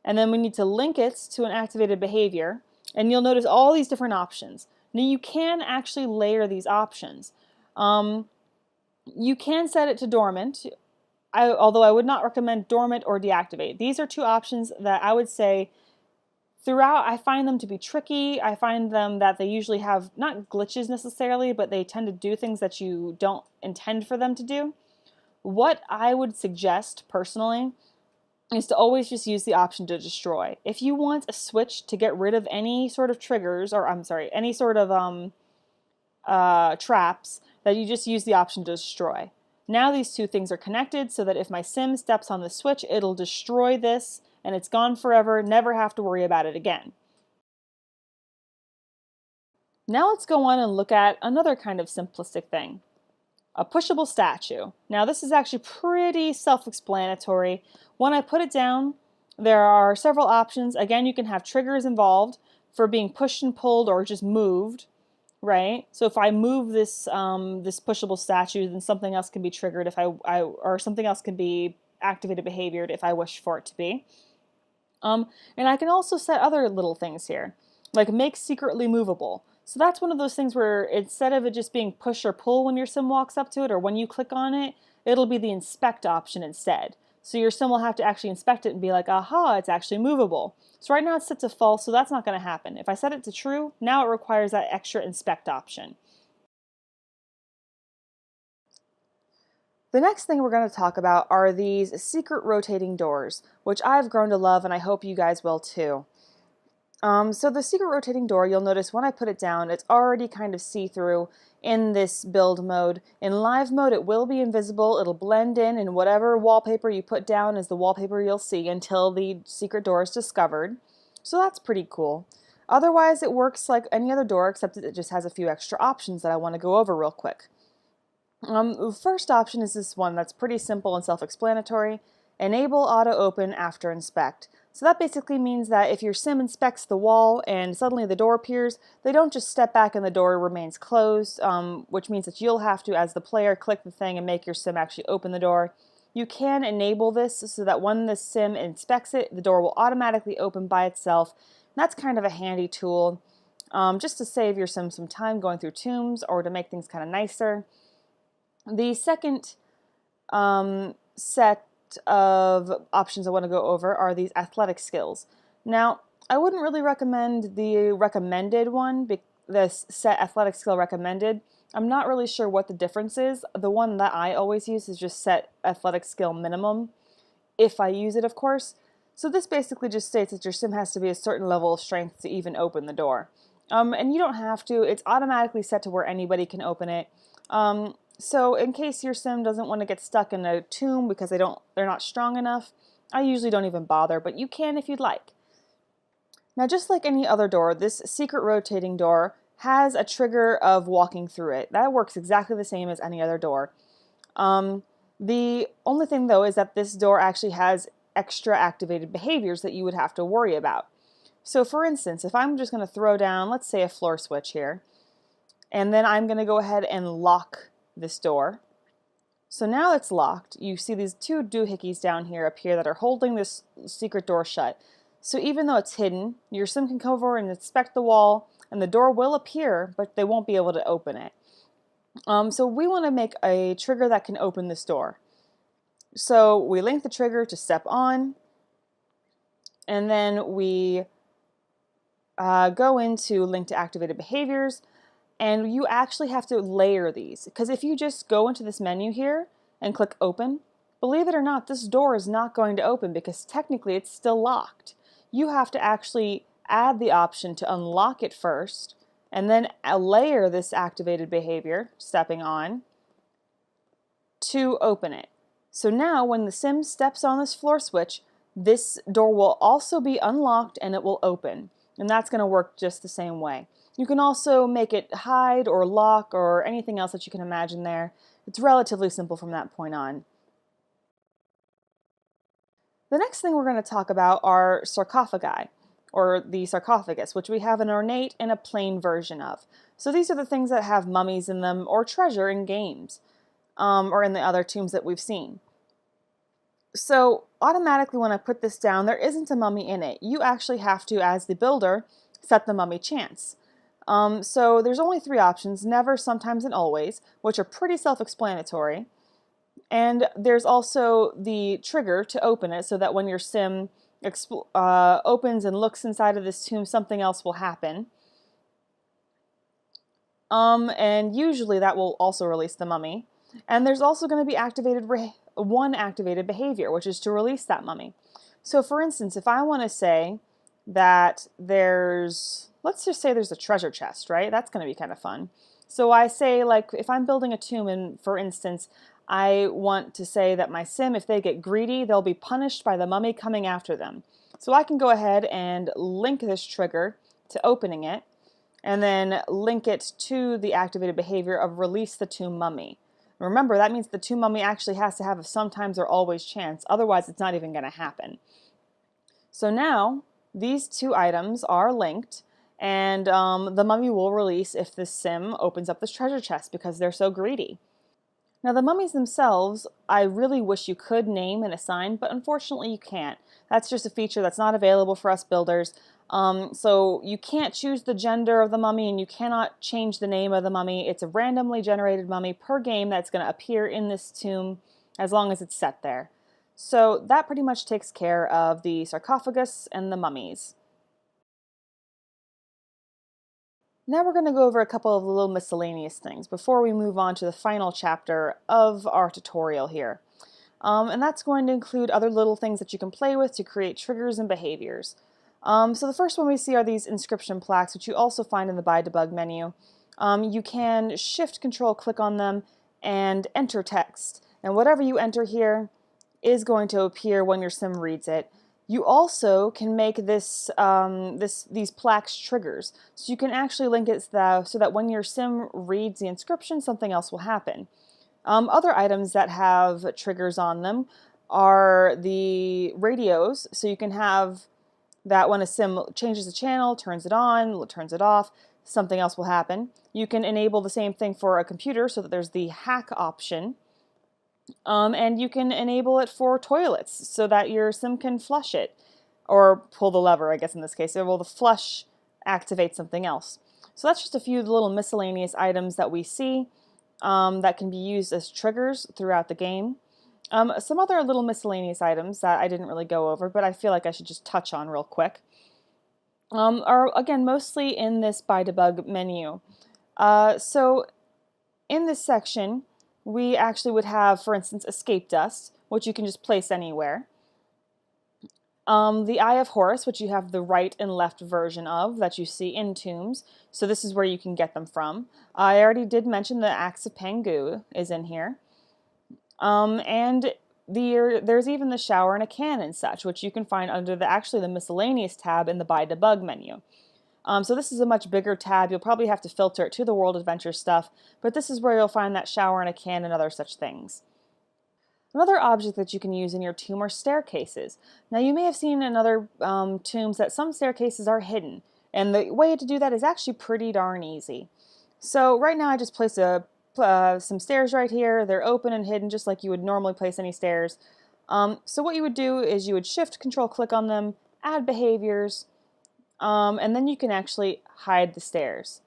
and then we need to link it to an activated behavior. And you'll notice all these different options. Now you can actually layer these options. You can set it to dormant. Although I would not recommend dormant or deactivate. These are two options that I would say throughout I find them to be tricky. I find them that they usually have not glitches necessarily, but they tend to do things that you don't intend for them to do. What I would suggest personally is to always just use the option to destroy. If you want a switch to get rid of any sort of triggers, or I'm sorry, any sort of traps, that you just use the option to destroy. Now these two things are connected so that if my sim steps on the switch, it'll destroy this and it's gone forever, never have to worry about it again. Now let's go on and look at another kind of simplistic thing, a pushable statue. Now this is actually pretty self-explanatory. When I put it down, there are several options. Again, you can have triggers involved for being pushed and pulled or just moved. Right? So if I move this this pushable statue, then something else can be triggered if or something else can be activated behaviored if I wish for it to be. And I can also set other little things here, like make secretly movable. So that's one of those things where instead of it just being push or pull when your sim walks up to it or when you click on it, it'll be the inspect option instead. So your sim will have to actually inspect it and be like, aha, it's actually movable. So right now it's set to false, so that's not going to happen. If I set it to true, now it requires that extra inspect option. The next thing we're going to talk about are these secret rotating doors, which I've grown to love and I hope you guys will too. So the secret rotating door, you'll notice when I put it down, it's already kind of see-through in this build mode. In live mode, it will be invisible. It'll blend in, and whatever wallpaper you put down is the wallpaper you'll see until the secret door is discovered. So that's pretty cool. Otherwise, it works like any other door, except that it just has a few extra options that I want to go over real quick. The first option is this one that's pretty simple and self-explanatory. Enable auto open after inspect. So that basically means that if your sim inspects the wall and suddenly the door appears, they don't just step back and the door remains closed, which means that you'll have to, as the player, click the thing and make your sim actually open the door. You can enable this so that when the sim inspects it, the door will automatically open by itself. And that's kind of a handy tool, just to save your sim some time going through tombs or to make things kind of nicer. The second set of options I want to go over are these athletic skills. Now, I wouldn't really recommend the recommended one, this set athletic skill recommended. I'm not really sure what the difference is. The one that I always use is just set athletic skill minimum, if I use it, of course. So this basically just states that your sim has to be a certain level of strength to even open the door. And you don't have to. It's automatically set to where anybody can open it. So in case your sim doesn't want to get stuck in a tomb because they're not strong enough, I usually don't even bother, but you can if you'd like. Now, just like any other door, this secret rotating door has a trigger of walking through it. That works exactly the same as any other door. The only thing though is that this door actually has extra activated behaviors that you would have to worry about. So for instance, if I'm just going to throw down, let's say, a floor switch here, and then I'm going to go ahead and lock this door. So now it's locked. You see these two doohickeys down here appear that are holding this secret door shut. So even though it's hidden, your sim can come over and inspect the wall, and the door will appear, but they won't be able to open it. So we want to make a trigger that can open this door. So we link the trigger to step on, and then we go into link to activated behaviors, and you actually have to layer these, because if you just go into this menu here and click open, believe it or not, this door is not going to open because technically it's still locked. You have to actually add the option to unlock it first, and then layer this activated behavior, stepping on, to open it. So now when the sim steps on this floor switch, this door will also be unlocked and it will open. And that's going to work just the same way. You can also make it hide or lock or anything else that you can imagine there. It's relatively simple from that point on. The next thing we're going to talk about are sarcophagi, or the sarcophagus, which we have an ornate and a plain version of. So these are the things that have mummies in them or treasure in games, or in the other tombs that we've seen. So automatically when I put this down, there isn't a mummy in it. You actually have to, as the builder, set the mummy chance. So there's only 3 options: never, sometimes, and always, which are pretty self-explanatory. And there's also the trigger to open it, so that when your sim opens and looks inside of this tomb, something else will happen. And usually that will also release the mummy. And there's also going to be one activated behavior, which is to release that mummy. So for instance, if I want to say that let's just say there's a treasure chest, right? That's going to be kind of fun. So I say, like, if I'm building a tomb and, for instance, I want to say that my sim, if they get greedy, they'll be punished by the mummy coming after them. So I can go ahead and link this trigger to opening it, and then link it to the activated behavior of release the tomb mummy. Remember, that means the tomb mummy actually has to have a sometimes or always chance, otherwise it's not even going to happen. So now these 2 items are linked, and the mummy will release if the sim opens up this treasure chest because they're so greedy. Now the mummies themselves, I really wish you could name and assign, but unfortunately you can't. That's just a feature that's not available for us builders. So you can't choose the gender of the mummy, and you cannot change the name of the mummy. It's a randomly generated mummy per game that's going to appear in this tomb as long as it's set there. So that pretty much takes care of the sarcophagus and the mummies. Now we're going to go over a couple of little miscellaneous things before we move on to the final chapter of our tutorial here. And that's going to include other little things that you can play with to create triggers and behaviors. So the first one we see are these inscription plaques, which you also find in the By Debug menu. You can shift control click on them and enter text. And whatever you enter here is going to appear when your sim reads it. You also can make these plaques triggers. So you can actually link it so that when your sim reads the inscription, something else will happen. Other items that have triggers on them are the radios. So you can have that when a sim changes the channel, turns it on, turns it off, something else will happen. You can enable the same thing for a computer so that there's the hack option. And you can enable it for toilets so that your sim can flush it, or pull the lever, I guess in this case. Well, the flush activates something else. So that's just a few little miscellaneous items that we see that can be used as triggers throughout the game. Some other little miscellaneous items that I didn't really go over, but I feel like I should just touch on real quick, are again mostly in this By Debug menu. So in this section, we actually would have, for instance, escape dust, which you can just place anywhere. The Eye of Horus, which you have the right and left version of that you see in tombs. So this is where you can get them from. I already did mention the Axe of Pengu is in here. And there's even the shower and a can and such, which you can find under the miscellaneous tab in the By Debug menu. So this is a much bigger tab. You'll probably have to filter it to the World Adventure stuff, but this is where you'll find that shower and a can and other such things. Another object that you can use in your tomb are staircases. Now you may have seen in other tombs that some staircases are hidden, and the way to do that is actually pretty darn easy. So right now I just placed some stairs right here. They're open and hidden just like you would normally place any stairs. So what you would do is you would shift control click on them, add behaviors, and then you can actually hide the stairs.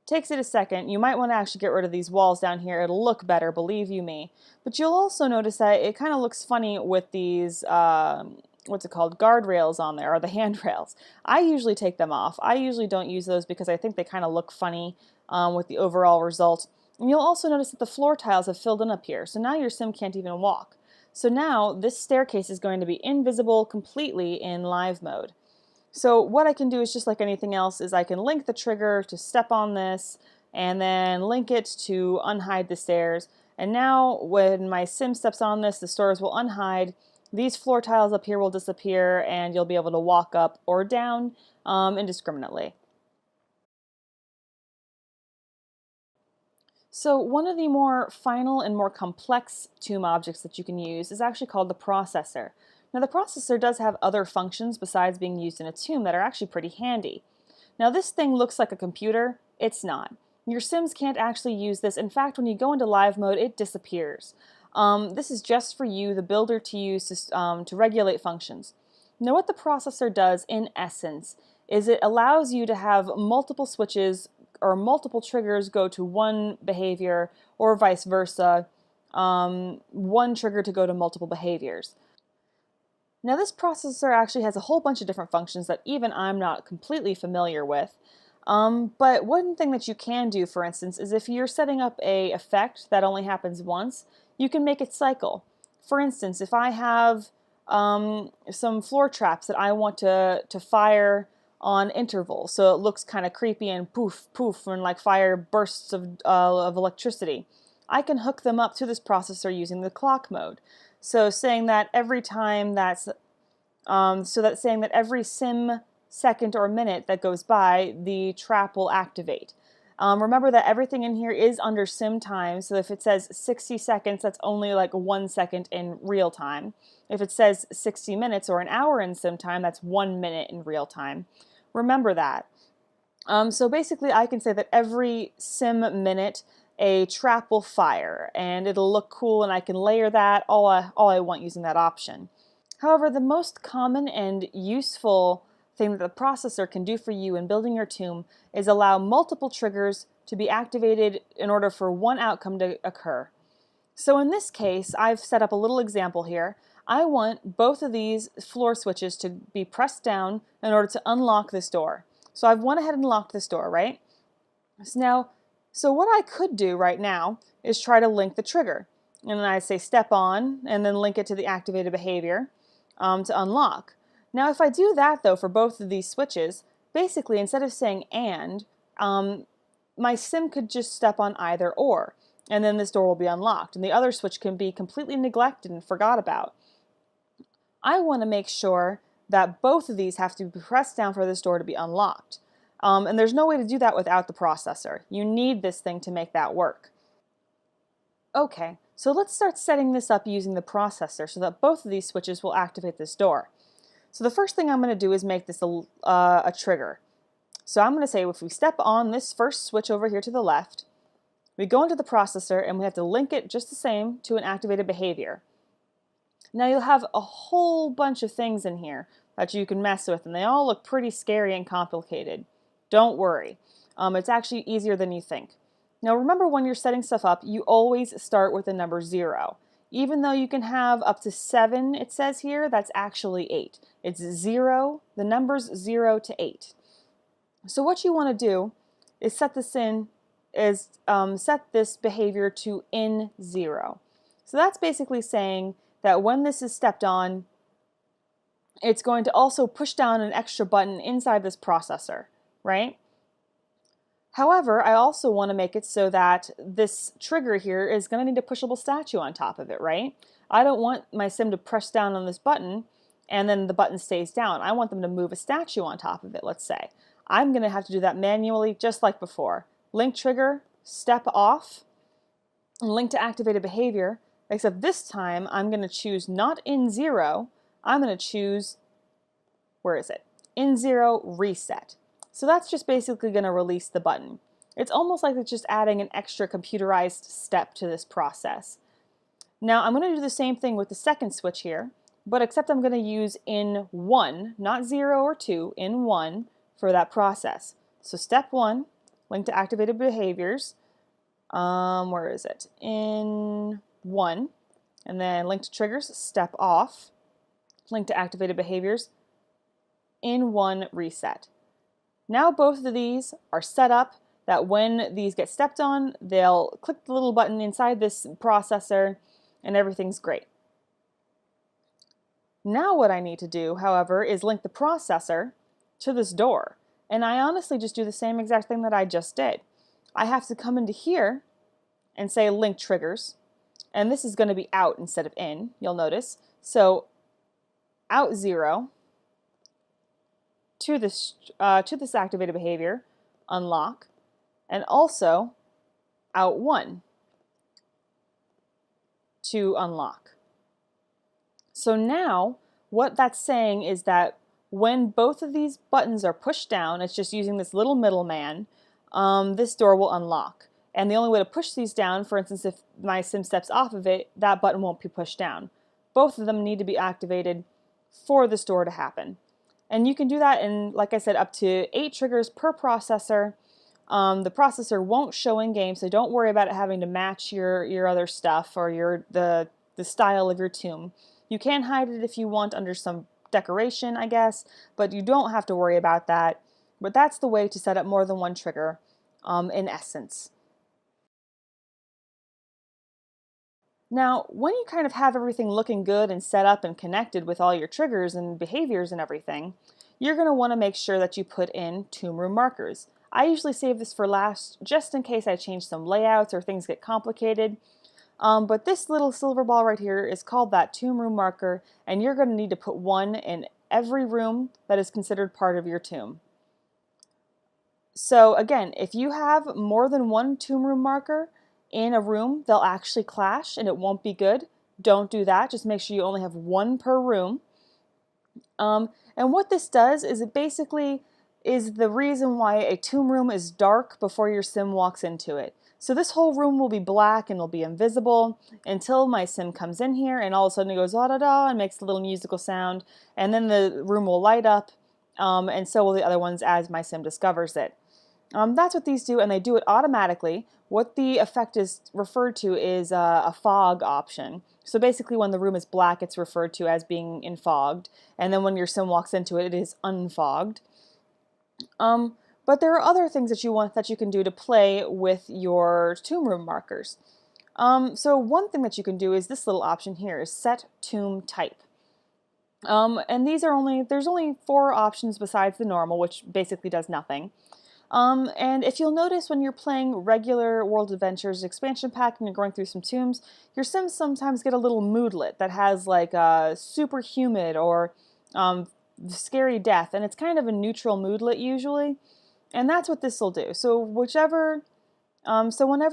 Takes it a second. You might want to actually get rid of these walls down here. It'll look better, believe you me. But you'll also notice that it kind of looks funny with these what's it called, guardrails on there, or the handrails. I usually take them off. I usually don't use those because I think they kind of look funny with the overall result. And you'll also notice that the floor tiles have filled in up here, so now your sim can't even walk. So now this staircase is going to be invisible completely in live mode. So what I can do is just like anything else is I can link the trigger to step on this and then link it to unhide the stairs. And now when my sim steps on this, the stairs will unhide. These floor tiles up here will disappear and you'll be able to walk up or down indiscriminately. So one of the more final and more complex tomb objects that you can use is actually called the processor. Now the processor does have other functions besides being used in a tomb that are actually pretty handy. Now this thing looks like a computer. It's not. Your Sims can't actually use this. In fact, when you go into live mode, it disappears. This is just for you, the builder, to use to regulate functions. Now what the processor does in essence is it allows you to have multiple switches or multiple triggers go to one behavior or vice versa, one trigger to go to multiple behaviors. Now this processor actually has a whole bunch of different functions that even I'm not completely familiar with. But one thing that you can do, for instance, is if you're setting up a effect that only happens once, you can make it cycle. For instance, if I have some floor traps that I want to fire on interval, so it looks kind of creepy and poof, poof, and like fire bursts of electricity, I can hook them up to this processor using the clock mode. So saying that every time saying that every sim second or minute that goes by, the trap will activate. Remember that everything in here is under sim time, so if it says 60 seconds, that's only like 1 second in real time. If it says 60 minutes or an hour in sim time, that's 1 minute in real time. Remember that. So basically I can say that every sim minute a trap will fire and it'll look cool and I can layer that all I want using that option. However, the most common and useful thing that the processor can do for you in building your tomb is allow multiple triggers to be activated in order for one outcome to occur. So in this case, I've set up a little example here. I want both of these floor switches to be pressed down in order to unlock this door. So I've went ahead and locked this door, right? So what I could do right now is try to link the trigger. And then I say step on and then link it to the activated behavior to unlock. Now if I do that though for both of these switches, basically instead of saying and, my sim could just step on either or, and then this door will be unlocked, and the other switch can be completely neglected and forgot about. I want to make sure that both of these have to be pressed down for this door to be unlocked. And there's no way to do that without the processor. You need this thing to make that work. Okay, so let's start setting this up using the processor so that both of these switches will activate this door. So the first thing I'm going to do is make this a trigger. So I'm going to say if we step on this first switch over here to the left, we go into the processor and we have to link it just the same to an activated behavior. Now you'll have a whole bunch of things in here that you can mess with and they all look pretty scary and complicated. Don't worry, it's actually easier than you think. Now remember when you're setting stuff up, you always start with the number 0. Even though you can have up to 7, it says here, that's actually 8. It's 0, the numbers 0 to 8. So what you want to do is set this behavior to in 0. So that's basically saying that when this is stepped on, it's going to also push down an extra button inside this processor, right? However, I also want to make it so that this trigger here is going to need a pushable statue on top of it, right? I don't want my sim to press down on this button and then the button stays down. I want them to move a statue on top of it, let's say. I'm going to have to do that manually just like before. Link trigger, step off, and link to activated behavior, except this time I'm going to choose not in 0, I'm going to choose, where is it? In 0 reset. So that's just basically going to release the button. It's almost like it's just adding an extra computerized step to this process. Now I'm going to do the same thing with the second switch here, but except I'm going to use in 1, not 0 or 2, in 1 for that process. So step 1, link to activated behaviors, where is it? In 1, and then link to triggers, step off, link to activated behaviors in one reset. Now both of these are set up that when these get stepped on, they'll click the little button inside this processor and everything's great. Now what I need to do, however, is link the processor to this door. And I honestly just do the same exact thing that I just did. I have to come into here and say link triggers. And this is going to be out instead of in, you'll notice. So out 0 to this activated behavior, unlock, and also out 1 to unlock. So now what that's saying is that when both of these buttons are pushed down, it's just using this little middleman, this door will unlock. And the only way to push these down, for instance, if my sim steps off of it, that button won't be pushed down. Both of them need to be activated for this door to happen. And you can do that in, like I said, up to 8 triggers per processor. The processor won't show in game, so don't worry about it having to match your other stuff or the style of your tomb. You can hide it if you want under some decoration, I guess, but you don't have to worry about that. But that's the way to set up more than one trigger in essence. Now, when you kind of have everything looking good and set up and connected with all your triggers and behaviors and everything, you're going to want to make sure that you put in tomb room markers. I usually save this for last just in case I change some layouts or things get complicated. But this little silver ball right here is called that tomb room marker, and you're going to need to put one in every room that is considered part of your tomb. So again, if you have more than one tomb room marker in a room, they'll actually clash and it won't be good. Don't do that. Just make sure you only have one per room. And what this does is it basically is the reason why a tomb room is dark before your sim walks into it. So this whole room will be black and will be invisible until my sim comes in here and all of a sudden it goes da-da-da and makes a little musical sound, and then the room will light up and so will the other ones as my sim discovers it. That's what these do, and they do it automatically. What the effect is referred to is a fog option. So basically when the room is black, it's referred to as being enfogged, and then when your sim walks into it, it is unfogged. But there are other things that you can do to play with your tomb room markers. So one thing that you can do is this little option here is set tomb type. And there's only 4 options besides the normal, which basically does nothing. And if you'll notice when you're playing regular World Adventures expansion pack and you're going through some tombs, your sims sometimes get a little moodlet that has like a super humid or scary death, and it's kind of a neutral moodlet usually. And that's what this will do. So whenever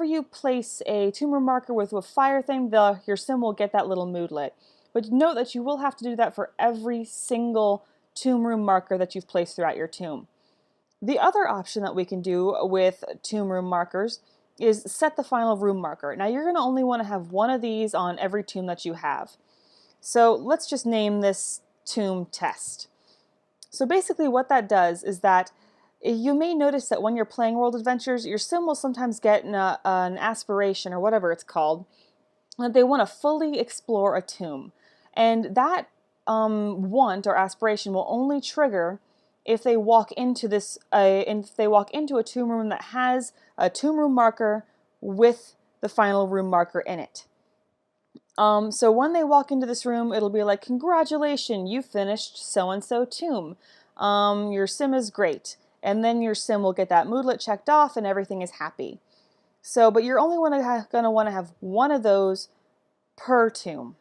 you place a tomb room marker with a fire thing, your sim will get that little moodlet. But note that you will have to do that for every single tomb room marker that you've placed throughout your tomb. The other option that we can do with tomb room markers is set the final room marker. Now you're going to only want to have one of these on every tomb that you have. So let's just name this tomb test. So basically what that does is that you may notice that when you're playing World Adventures, your sim will sometimes get an aspiration or whatever it's called, that they want to fully explore a tomb. And that want or aspiration will only trigger if they walk into a tomb room that has a tomb room marker with the final room marker in it. So when they walk into this room, it'll be like, congratulations, you finished so-and-so tomb. Your sim is great. And then your sim will get that moodlet checked off and everything is happy. So, but you're only going to want to have one of those per tomb.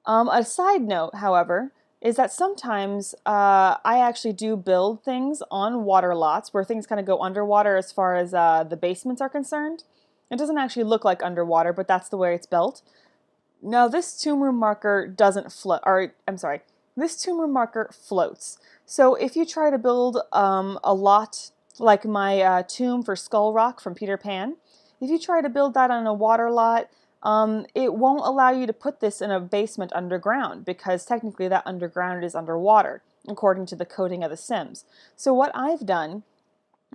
A side note, however, is that sometimes I actually do build things on water lots where things kind of go underwater as far as the basements are concerned. It doesn't actually look like underwater, but that's the way it's built. Now this tomb room marker doesn't float, or I'm sorry, this tomb room marker floats. So if you try to build a lot like my tomb for Skull Rock from Peter Pan, if you try to build that on a water lot, it won't allow you to put this in a basement underground because technically that underground is underwater, according to the coding of the Sims. So what I've done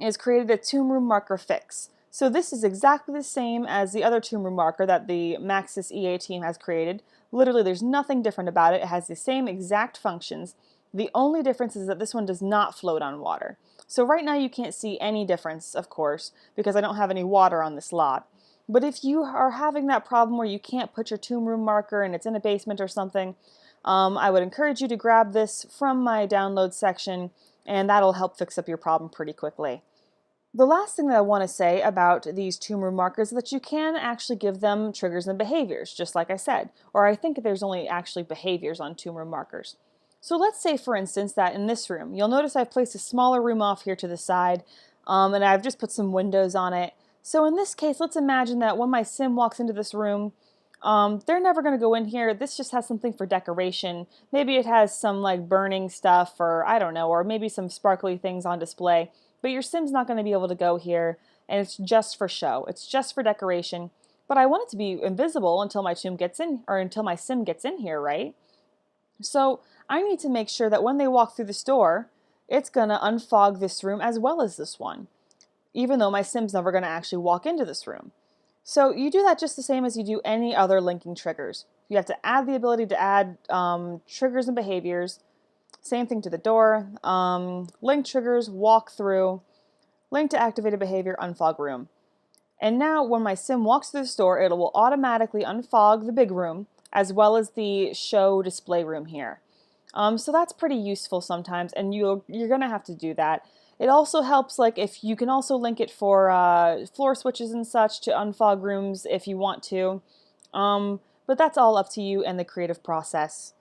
is created a tomb room marker fix. So this is exactly the same as the other tomb room marker that the Maxis EA team has created. Literally, there's nothing different about it. It has the same exact functions. The only difference is that this one does not float on water. So right now you can't see any difference, of course, because I don't have any water on this lot. But if you are having that problem where you can't put your tomb room marker and it's in a basement or something, I would encourage you to grab this from my download section, and that'll help fix up your problem pretty quickly. The last thing that I want to say about these tomb room markers is that you can actually give them triggers and behaviors, just like I said, or I think there's only actually behaviors on tomb room markers. So let's say, for instance, that in this room, you'll notice I've placed a smaller room off here to the side, and I've just put some windows on it. So in this case, let's imagine that when my sim walks into this room, they're never going to go in here. This just has something for decoration. Maybe it has some like burning stuff, or I don't know, or maybe some sparkly things on display. But your sim's not going to be able to go here, and it's just for show. It's just for decoration. But I want it to be invisible until my tomb gets in, or until my sim gets in here, right? So I need to make sure that when they walk through this door, it's going to unfog this room as well as this one, even though my sim's never going to actually walk into this room. So you do that just the same as you do any other linking triggers. You have to add the ability to add triggers and behaviors. Same thing to the door. Link triggers, walk through, link to activated behavior, unfog room. And now when my sim walks through the door, it will automatically unfog the big room as well as the show display room here. So that's pretty useful sometimes, and you're going to have to do that. It also helps, like, if you can also link it for floor switches and such to unfog rooms if you want to. But that's all up to you and the creative process.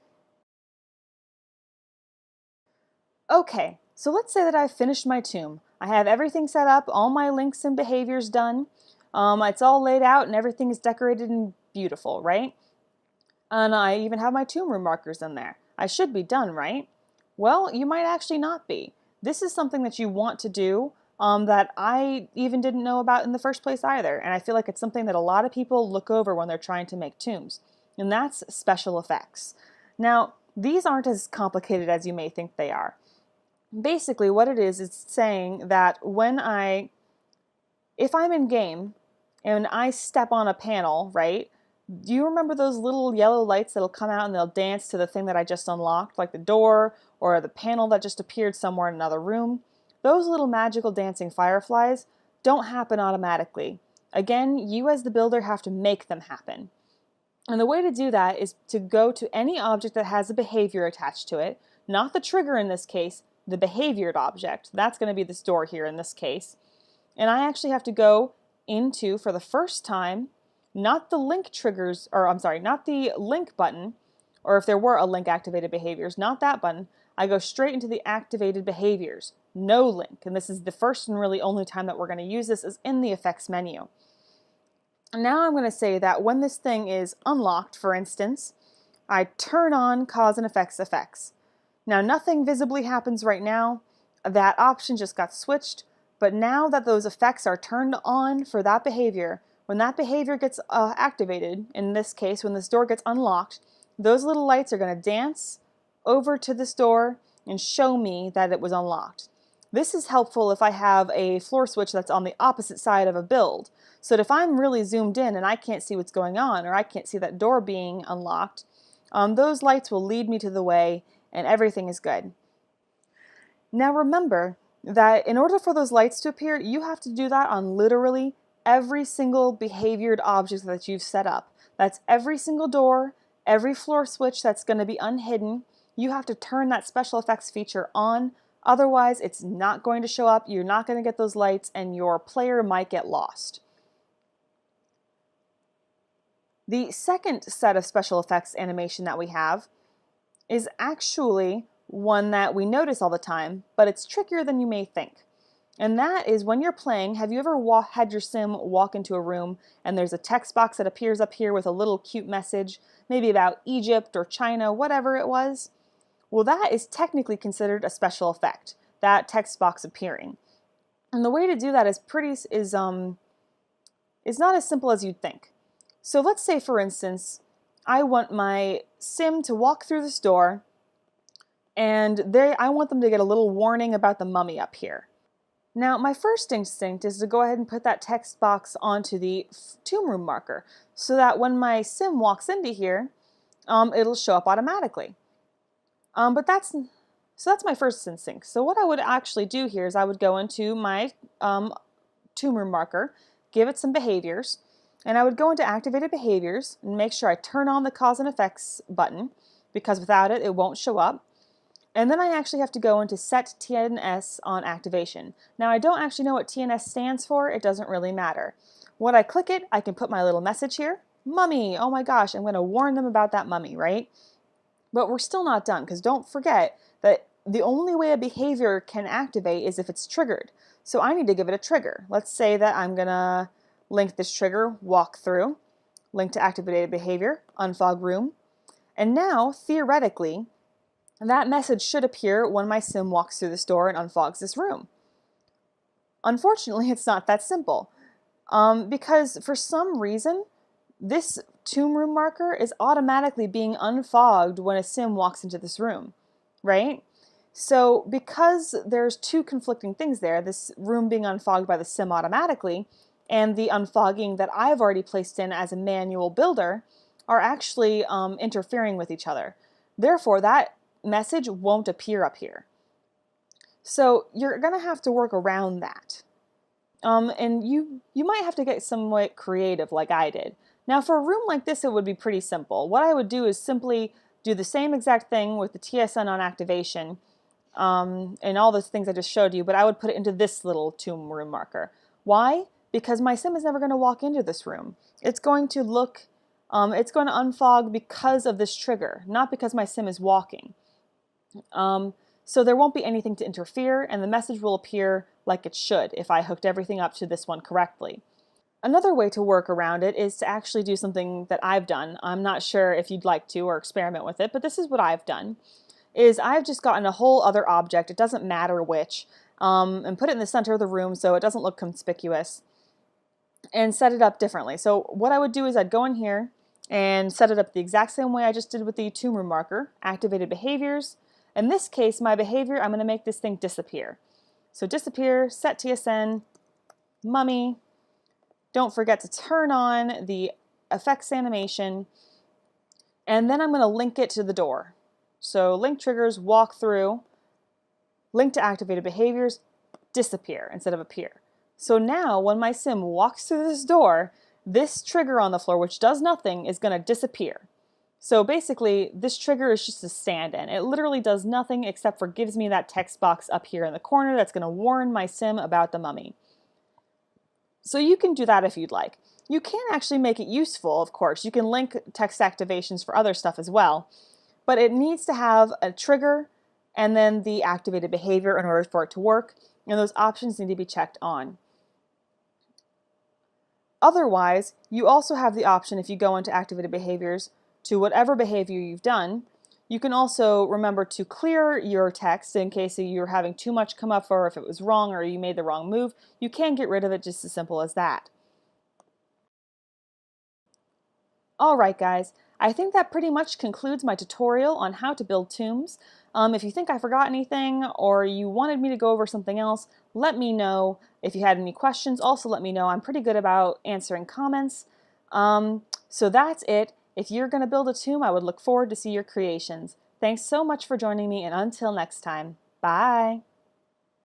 Okay, so let's say that I've finished my tomb. I have everything set up, all my links and behaviors done. It's all laid out and everything is decorated and beautiful, right? And I even have my tomb room markers in there. I should be done, right? Well, you might actually not be. This is something that you want to do that I even didn't know about in the first place either. And I feel like it's something that a lot of people look over when they're trying to make tombs. And that's special effects. Now, these aren't as complicated as you may think they are. Basically, what it is, it's saying that if I'm in game and I step on a panel, right? Do you remember those little yellow lights that'll come out and they'll dance to the thing that I just unlocked, like the door or the panel that just appeared somewhere in another room? Those little magical dancing fireflies don't happen automatically. Again, you as the builder have to make them happen. And the way to do that is to go to any object that has a behavior attached to it, not the trigger in this case, the behaviored object. That's going to be this door here in this case. And I actually have to go into, for the first time, not the link triggers, or I'm sorry, not the link button, or if there were a link activated behaviors, not that button. I go straight into the activated behaviors, no link. And this is the first and really only time that we're going to use this is in the effects menu. Now I'm going to say that when this thing is unlocked, for instance, I turn on cause and effects. Now nothing visibly happens right now. That option just got switched, but now that those effects are turned on for that behavior, when that behavior gets activated, in this case when this door gets unlocked, those little lights are going to dance over to this door and show me that it was unlocked. This is helpful if I have a floor switch that's on the opposite side of a build. So that if I'm really zoomed in and I can't see what's going on, or I can't see that door being unlocked, those lights will lead me to the way and everything is good. Now remember that in order for those lights to appear, you have to do that on literally every single behaviored object that you've set up. That's every single door, every floor switch that's going to be unhidden. You have to turn that special effects feature on. Otherwise, it's not going to show up, you're not going to get those lights, and your player might get lost. The second set of special effects animation that we have is actually one that we notice all the time, but it's trickier than you may think. And that is when you're playing, have you ever had your sim walk into a room and there's a text box that appears up here with a little cute message, maybe about Egypt or China, whatever it was? Well, that is technically considered a special effect, that text box appearing. And the way to do that is not as simple as you'd think. So let's say, for instance, I want my sim to walk through this door, and I want them to get a little warning about the mummy up here. Now, my first instinct is to go ahead and put that text box onto the tomb room marker so that when my sim walks into here, it'll show up automatically. So that's my first instinct. So what I would actually do here is I would go into my tomb room marker, give it some behaviors, and I would go into activated behaviors and make sure I turn on the cause and effects button, because without it, it won't show up. And then I actually have to go into set TNS on activation. Now I don't actually know what TNS stands for, it doesn't really matter. When I click it, I can put my little message here, mummy, oh my gosh, I'm going to warn them about that mummy, right? But we're still not done, because don't forget that the only way a behavior can activate is if it's triggered. So I need to give it a trigger. Let's say that I'm going to link this trigger, walk through, link to activated behavior, unfog room. And now, theoretically, that message should appear when my sim walks through this door and unfogs this room. Unfortunately, it's not that simple, because for some reason, this tomb room marker is automatically being unfogged when a sim walks into this room, right? So because there's two conflicting things there, this room being unfogged by the sim automatically, and the unfogging that I've already placed in as a manual builder, are actually interfering with each other. Therefore, that message won't appear up here. So you're going to have to work around that. And you might have to get somewhat creative like I did. Now for a room like this, it would be pretty simple. What I would do is simply do the same exact thing with the TSN on activation and all those things I just showed you, but I would put it into this little tomb room marker. Why? Because my sim is never going to walk into this room. It's going to it's going to unfog because of this trigger, not because my sim is walking. So there won't be anything to interfere, and the message will appear like it should if I hooked everything up to this one correctly. Another way to work around it is to actually do something that I've done. I'm not sure if you'd like to or experiment with it, but this is what I've done. Is I've just gotten a whole other object, it doesn't matter which, and put it in the center of the room so it doesn't look conspicuous, and set it up differently. So what I would do is I'd go in here and set it up the exact same way I just did with the tomb room marker, activated behaviors. In this case, my behavior, I'm going to make this thing disappear. So disappear, set TSN, mummy. Don't forget to turn on the effects animation, and then I'm going to link it to the door. So link triggers, walk through, link to activated behaviors, disappear instead of appear. So now when my sim walks through this door, this trigger on the floor, which does nothing, is going to disappear. So basically, this trigger is just a stand-in. It literally does nothing except for gives me that text box up here in the corner that's going to warn my sim about the mummy. So you can do that if you'd like. You can actually make it useful, of course. You can link text activations for other stuff as well, but it needs to have a trigger and then the activated behavior in order for it to work, and those options need to be checked on. Otherwise, you also have the option, if you go into activated behaviors, to whatever behavior you've done. You can also remember to clear your text in case you're having too much come up, or if it was wrong or you made the wrong move. You can get rid of it just as simple as that. Alright guys, I think that pretty much concludes my tutorial on how to build tombs. If you think I forgot anything or you wanted me to go over something else, let me know. If you had any questions, also let me know. I'm pretty good about answering comments. So that's it. If you're going to build a tomb, I would look forward to see your creations. Thanks so much for joining me, and until next time, bye!